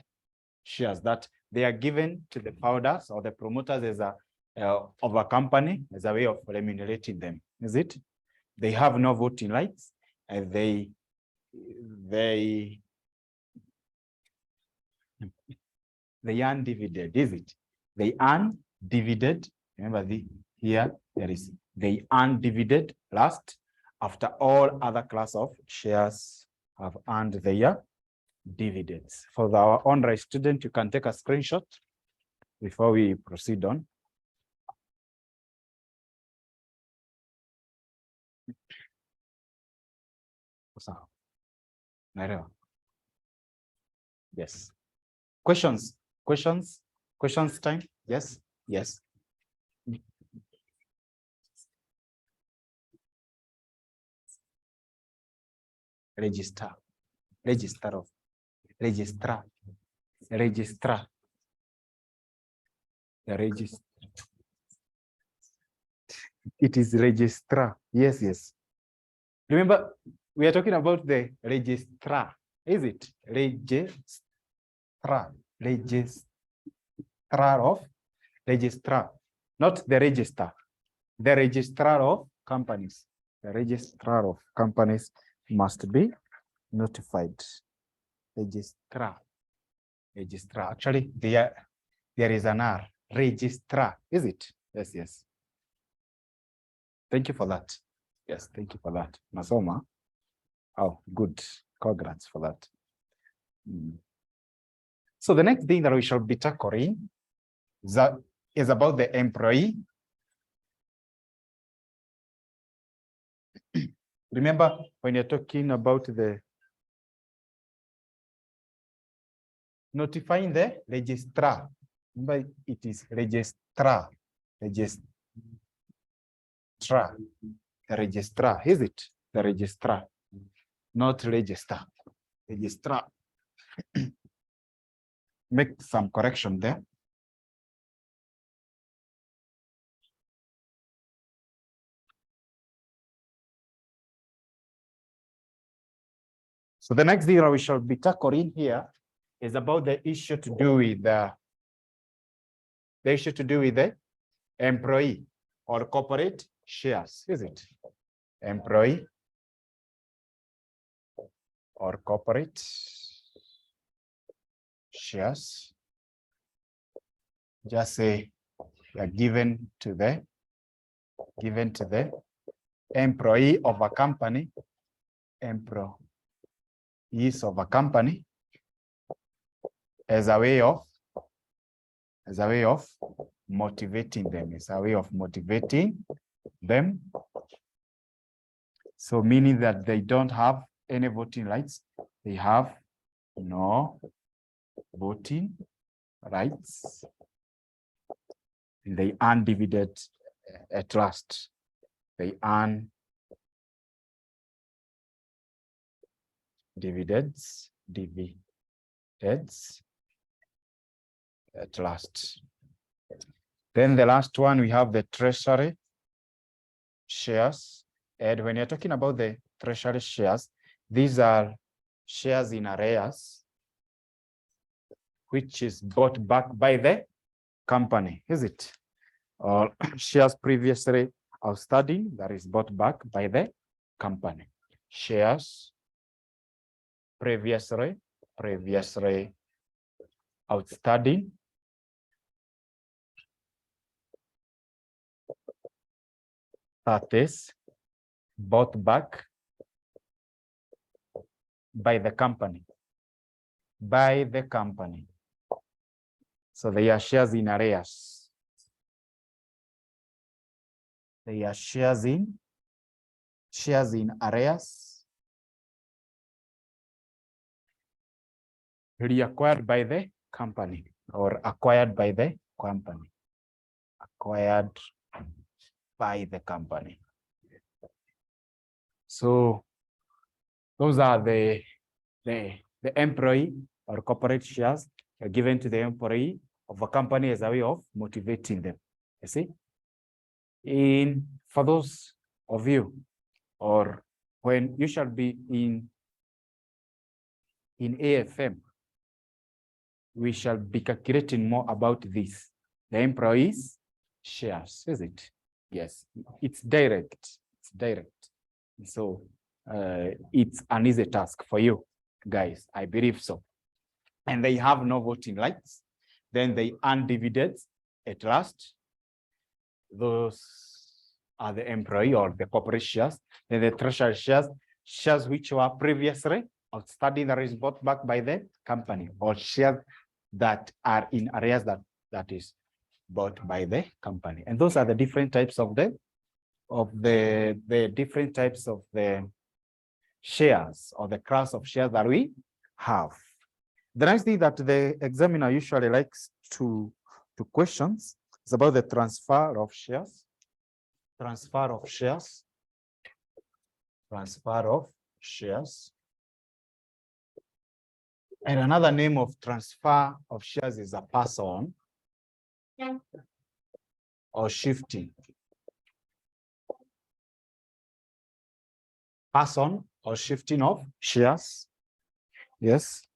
shares that they are given to the founders or the promoters as a of a company as a way of remunerating them. Is it? They have no voting rights and they earn dividend, is it? They earn dividend. Remember here there is they earn dividend last after all other class of shares have earned their dividends. For our online student, you can take a screenshot before we proceed on. Yes. Questions time. Yes. Registrar. It is registrar. Yes. Remember, we are talking about the registrar. Is it? Registrar, not the register. The registrar of companies. The registrar of companies must be notified. Registrar. Actually, there is an R. Registrar. Is it? Yes. Thank you for that. Yes, thank you for that. Masoma. Oh, good. Congrats for that. So the next thing that we shall be tackling is about the employee. Remember when you're talking about the notifying the registrar. Remember it is registrar. The registrar, is it? the registrar, not register, registrar. Make some correction there. So the next thing we shall be tackling here is about the issue to do with the employee or corporate shares, is it? Employee or corporate shares. Just say are given to the employee of a company, employees of a company, as a way of motivating them, as a way of motivating them. So meaning that they don't have any voting rights, they have no voting rights. They earn dividends at last. They earn dividends at last. Then the last one, we have the treasury shares. And when you're talking about the treasury shares, these are shares in arrears, which is bought back by the company, is it? Or shares previously outstanding that is bought back by the company. Shares previously outstanding that is bought back by the company. So they are shares in arrears. They are shares in arrears reacquired by the company or acquired by the company. Acquired by the company. So those are the employee or corporate shares are given to the employee of a company as a way of motivating them. You see? For those of you, or when you shall be in AFM, we shall be calculating more about this. The employees' shares, is it? Yes, it's direct. It's direct. So it's an easy task for you guys, I believe so. And they have no voting rights. Then they earn dividends at last. Those are the employee or the corporate shares. Then the treasury shares which were previously outstanding that is bought back by the company, or shares that are in arrears that is bought by the company. And those are the different types of the different types of the shares or the class of shares that we have. The next thing that the examiner usually likes to questions is about the transfer of shares. Transfer of shares. And another name of transfer of shares is a pass-on or shifting. Pass-on or shifting of shares. Yes.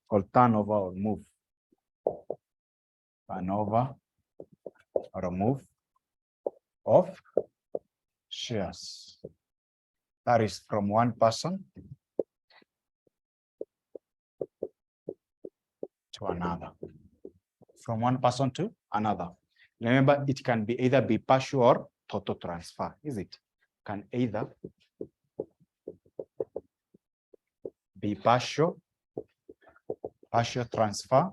Or turnover or move. Turnover or a move of shares. That is from one person to another. From one person to another. Remember, it can be either be partial or total transfer, is it? Can either be partial transfer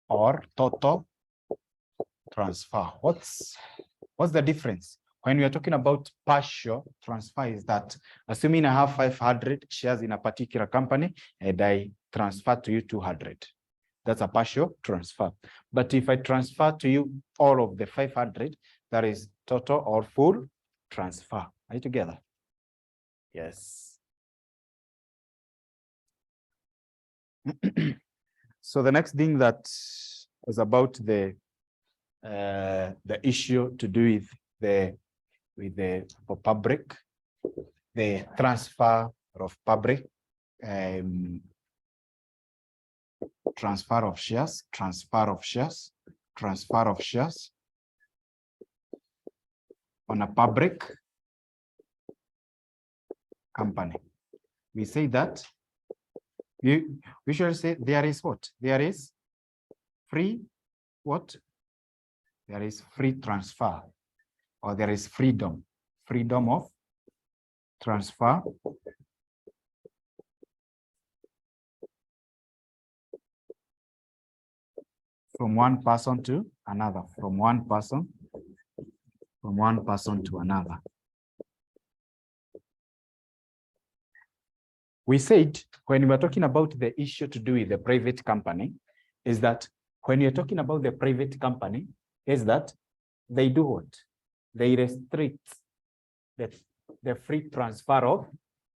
or total transfer. What's the difference? When we are talking about partial transfer, is that assuming I have 500 shares in a particular company and I transfer to you 200, that's a partial transfer. But if I transfer to you all of the 500, that is total or full transfer. Are you together? Yes. So the next thing that is about the issue to do with the public, the transfer of public, transfer of shares on a public company. We say that we should say there is what? There is free what? There is free transfer, or there is freedom of transfer from one person to another, from one person to another. We said when we're talking about the issue to do with the private company, is that when you're talking about the private company, is that they do what? They restrict the free transfer of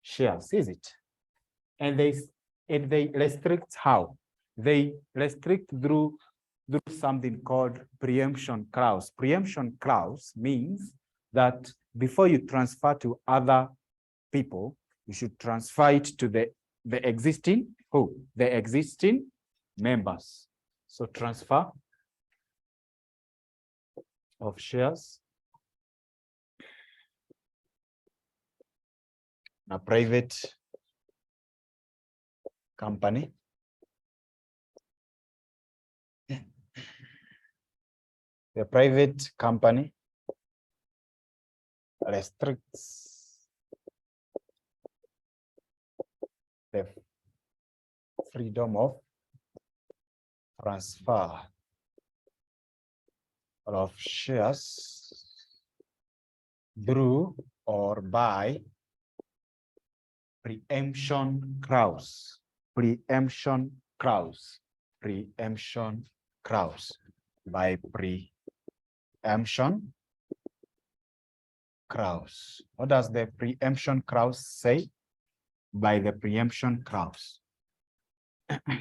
shares, is it? And they restrict how? They restrict through something called preemption clause. Preemption clause means that before you transfer to other people, you should transfer it to the existing who? The existing members. So transfer of shares, a private company. The private company restricts the freedom of transfer of shares through or by preemption clause. Preemption clause. Preemption clause. By preemption clause. What does the preemption clause say? By the preemption clause,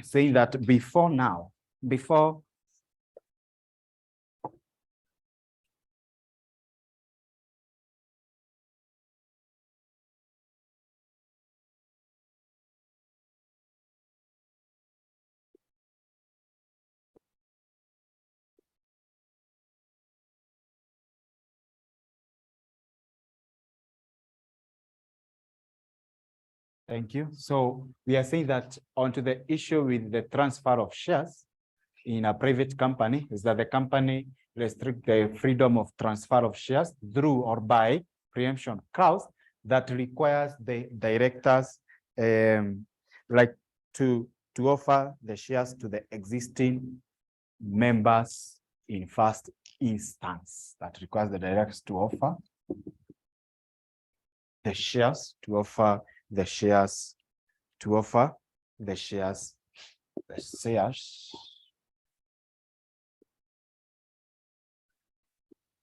saying that before Thank you. So we are saying that onto the issue with the transfer of shares in a private company is that the company restrict the freedom of transfer of shares through or by preemption clause that requires the directors like to offer the shares to the existing members in first instance. That requires the directors to offer the shares, the shares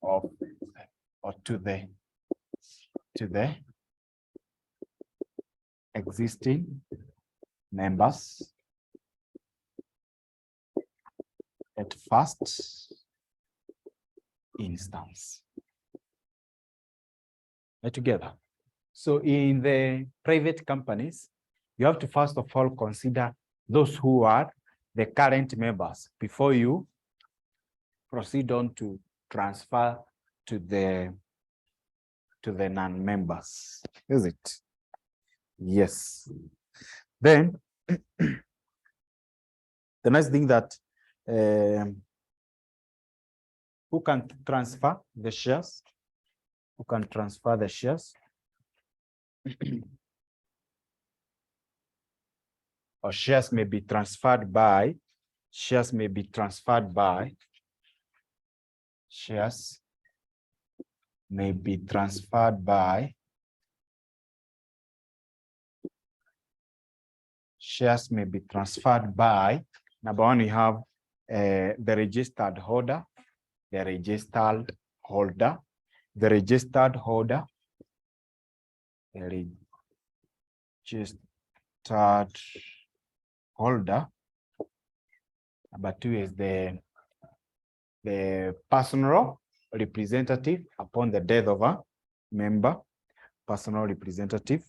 of or to the existing members at first instance. Together. So in the private companies, you have to first of all consider those who are the current members before you proceed on to transfer to the non-members. Is it? Yes. Then the next thing that who can transfer the shares? Who can transfer the shares? Or shares may be transferred by, shares may be transferred by number one, we have the registered holder, the registered holder, the registered holder. Number 2 is the personal representative upon the death of a member, personal representative.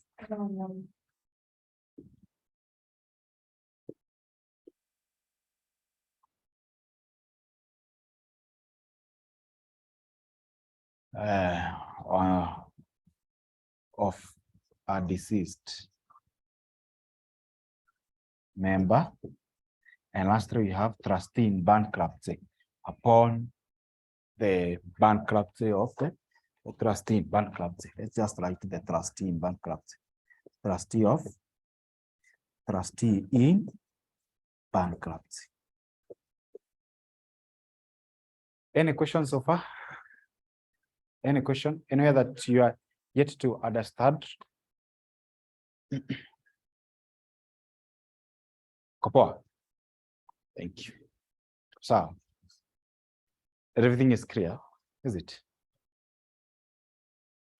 Of a deceased member. And lastly, we have trustee in bankruptcy upon the bankruptcy of the trustee in bankruptcy. Let's just write the trustee in bankruptcy. Trustee in bankruptcy. Any questions so far? Any question? Anywhere that you are yet to understand? Kopoa. Thank you. So, everything is clear, is it?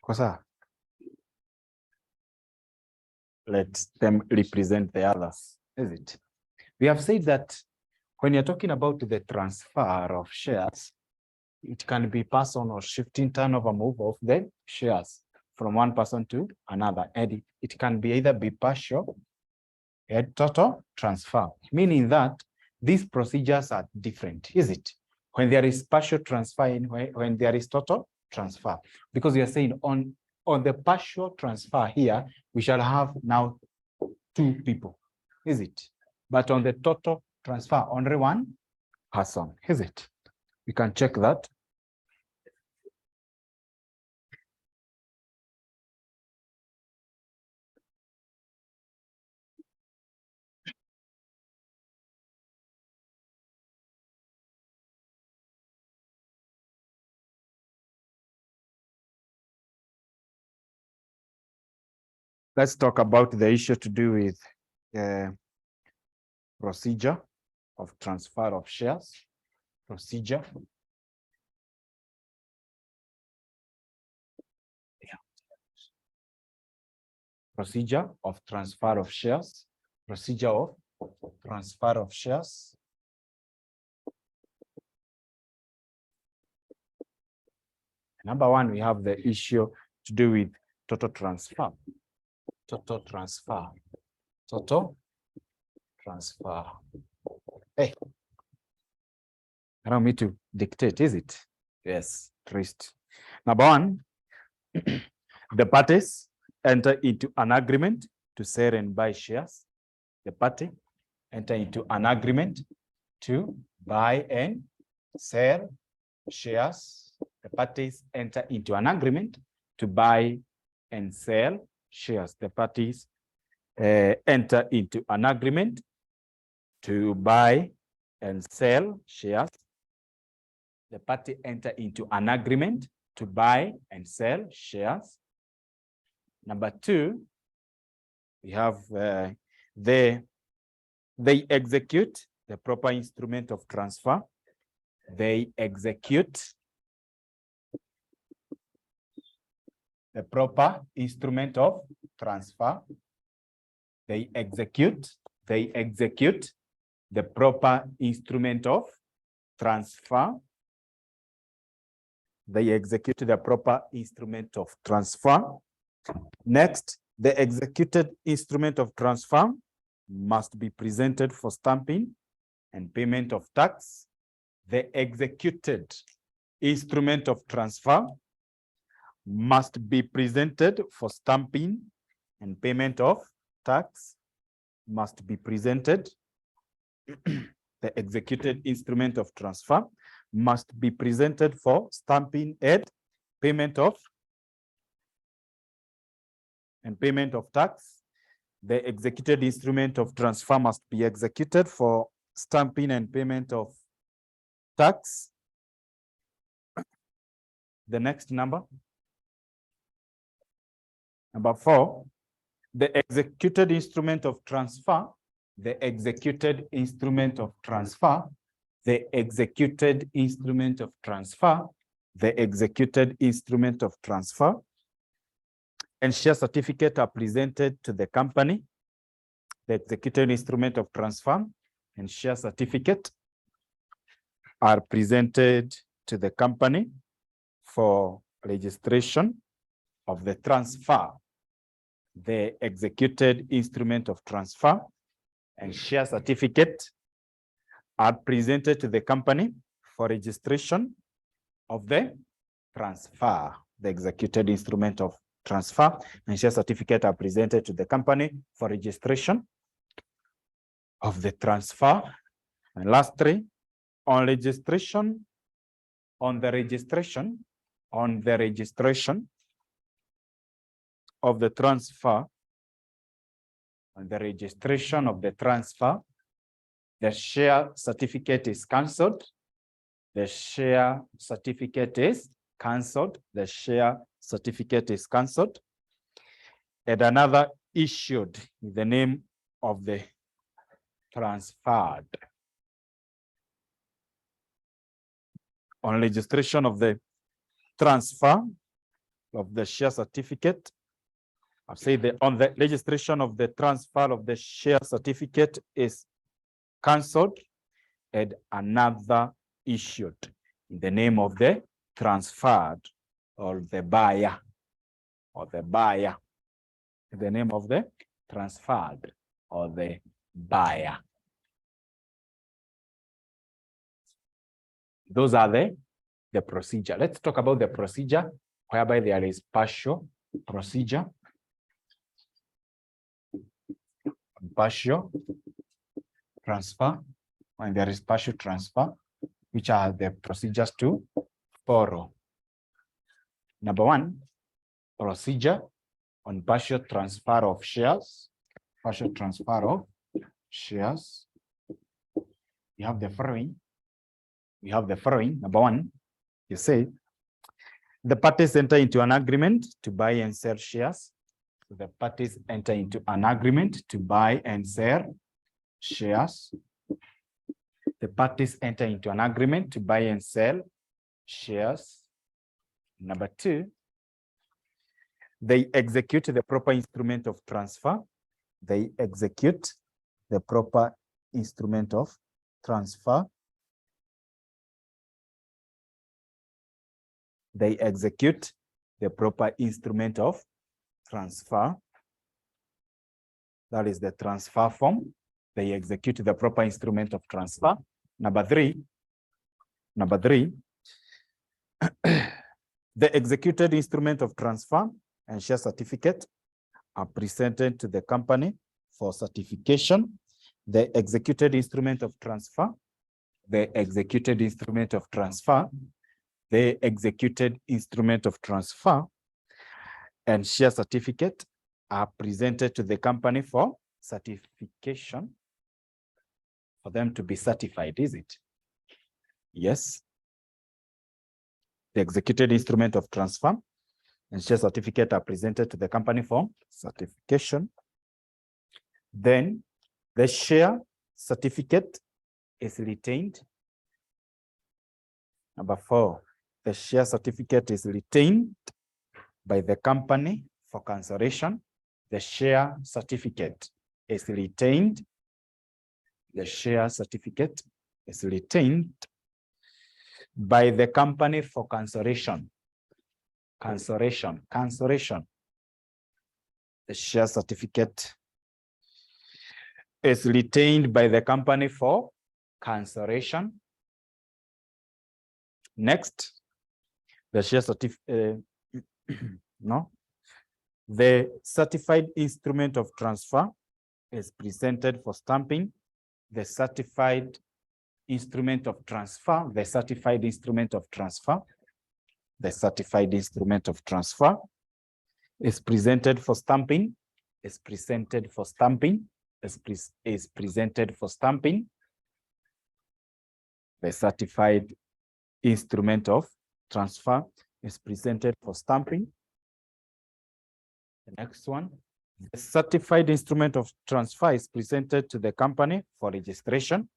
Kosa. Let them represent the others, is it? We have said that when you're talking about the transfer of shares, it can be personal shifting turnover move of the shares from one person to another. And it can be either be partial or total transfer, meaning that these procedures are different, is it? When there is partial transfer and when there is total transfer, because we are saying on the partial transfer here, we shall have now 2 people, is it? But on the total transfer, only 1 person, is it? We can check that. Let's talk about the issue to do with procedure of transfer of shares. Procedure. Yeah. Procedure of transfer of shares. Procedure of transfer of shares. Number 1, we have the issue to do with total transfer. Total transfer. Total transfer. Hey, allow me to dictate, is it? Yes, trist. Number 1, the parties enter into an agreement to sell and buy shares. The party enter into an agreement to buy and sell shares. The parties enter into an agreement to buy and sell shares. The parties enter into an agreement to buy and sell shares. The party enter into an agreement to buy and sell shares. Number 2, we have they execute the proper instrument of transfer. They execute the proper instrument of transfer. They execute the proper instrument of transfer. They execute the proper instrument of transfer. Next, the executed instrument of transfer must be presented for stamping and payment of tax. The executed instrument of transfer must be presented for stamping and payment of tax. Must be presented. The executed instrument of transfer must be presented for stamping and payment of tax. The executed instrument of transfer must be executed for stamping and payment of tax. The next number. Number 4, the executed instrument of transfer, the executed instrument of transfer, the executed instrument of transfer the executed instrument of transfer, and share certificate are presented to the company. The executed instrument of transfer and share certificate are presented to the company for registration of the transfer. The executed instrument of transfer and share certificate are presented to the company for registration of the transfer. The executed instrument of transfer and share certificate are presented to the company for registration of the transfer. And lastly, on the registration of the transfer, the share certificate is cancelled. The share certificate is cancelled. The share certificate is cancelled. And another issued in the name of the transferred. On registration of the transfer of the share certificate, I've said that on the registration of the transfer of the share certificate is cancelled and another issued in the name of the transferred or the buyer in the name of the transferred or the buyer. Those are the procedure. Let's talk about the procedure whereby there is partial procedure, partial transfer, when there is partial transfer, which are the procedures to follow. Number one, procedure on partial transfer of shares. Partial transfer of shares. We have the following. Number one, you say the parties enter into an agreement to buy and sell shares. So the parties enter into an agreement to buy and sell shares. The parties enter into an agreement to buy and sell shares. Number two, they execute the proper instrument of transfer. They execute the proper instrument of transfer. They execute the proper instrument of transfer. That is the transfer form. They execute the proper instrument of transfer. Number three, the executed instrument of transfer and share certificate are presented to the company for certification. The executed instrument of transfer, the executed instrument of transfer, the executed instrument of transfer and share certificate are presented to the company for certification, for them to be certified, is it? Yes. The executed instrument of transfer and share certificate are presented to the company for certification. Then the share certificate is retained. Number four, the share certificate is retained by the company for cancellation. The share certificate is retained. The share certificate is retained by the company for cancellation. Cancellation. The share certificate is retained by the company for cancellation. Next, the share certificate, the certified instrument of transfer is presented for stamping. The certified instrument of transfer, the certified instrument of transfer is presented for stamping, is presented for stamping. The certified instrument of transfer is presented for stamping. The next one, the certified instrument of transfer is presented to the company for registration.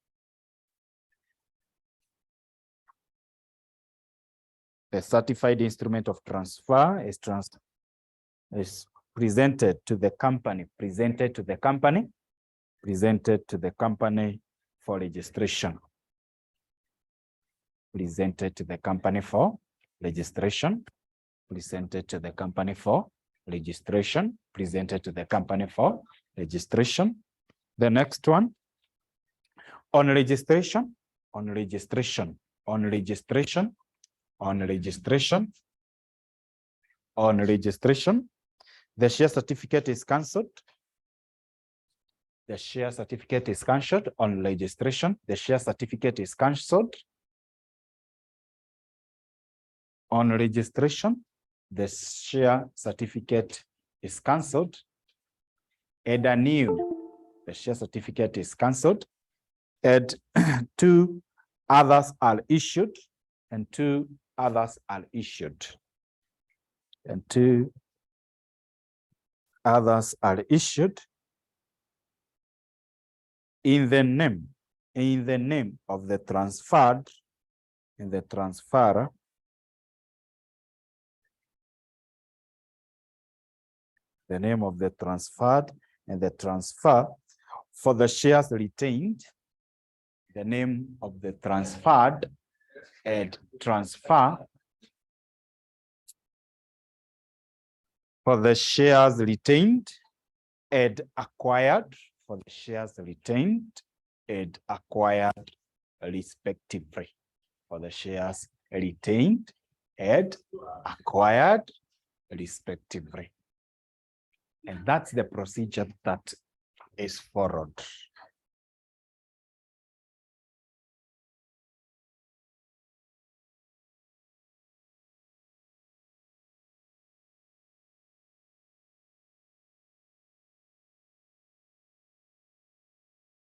The certified instrument of transfer is presented to the company, for registration. Presented to the company for registration. Presented to the company for registration. Presented to the company for registration. The next one, on registration, on registration, on registration, on registration, on registration, the share certificate is cancelled. The share certificate is cancelled on registration. The share certificate is cancelled. On registration, the share certificate is cancelled. Add a new, the share certificate is cancelled. Add two others are issued, and two others are issued. And two others are issued in the name of the transferred, in the transferor, the name of the transferred and the transfer for the shares retained, the name of the transferred and transfer for the shares retained and acquired, for the shares retained and acquired respectively, for the shares retained and acquired respectively. And that's the procedure that is followed.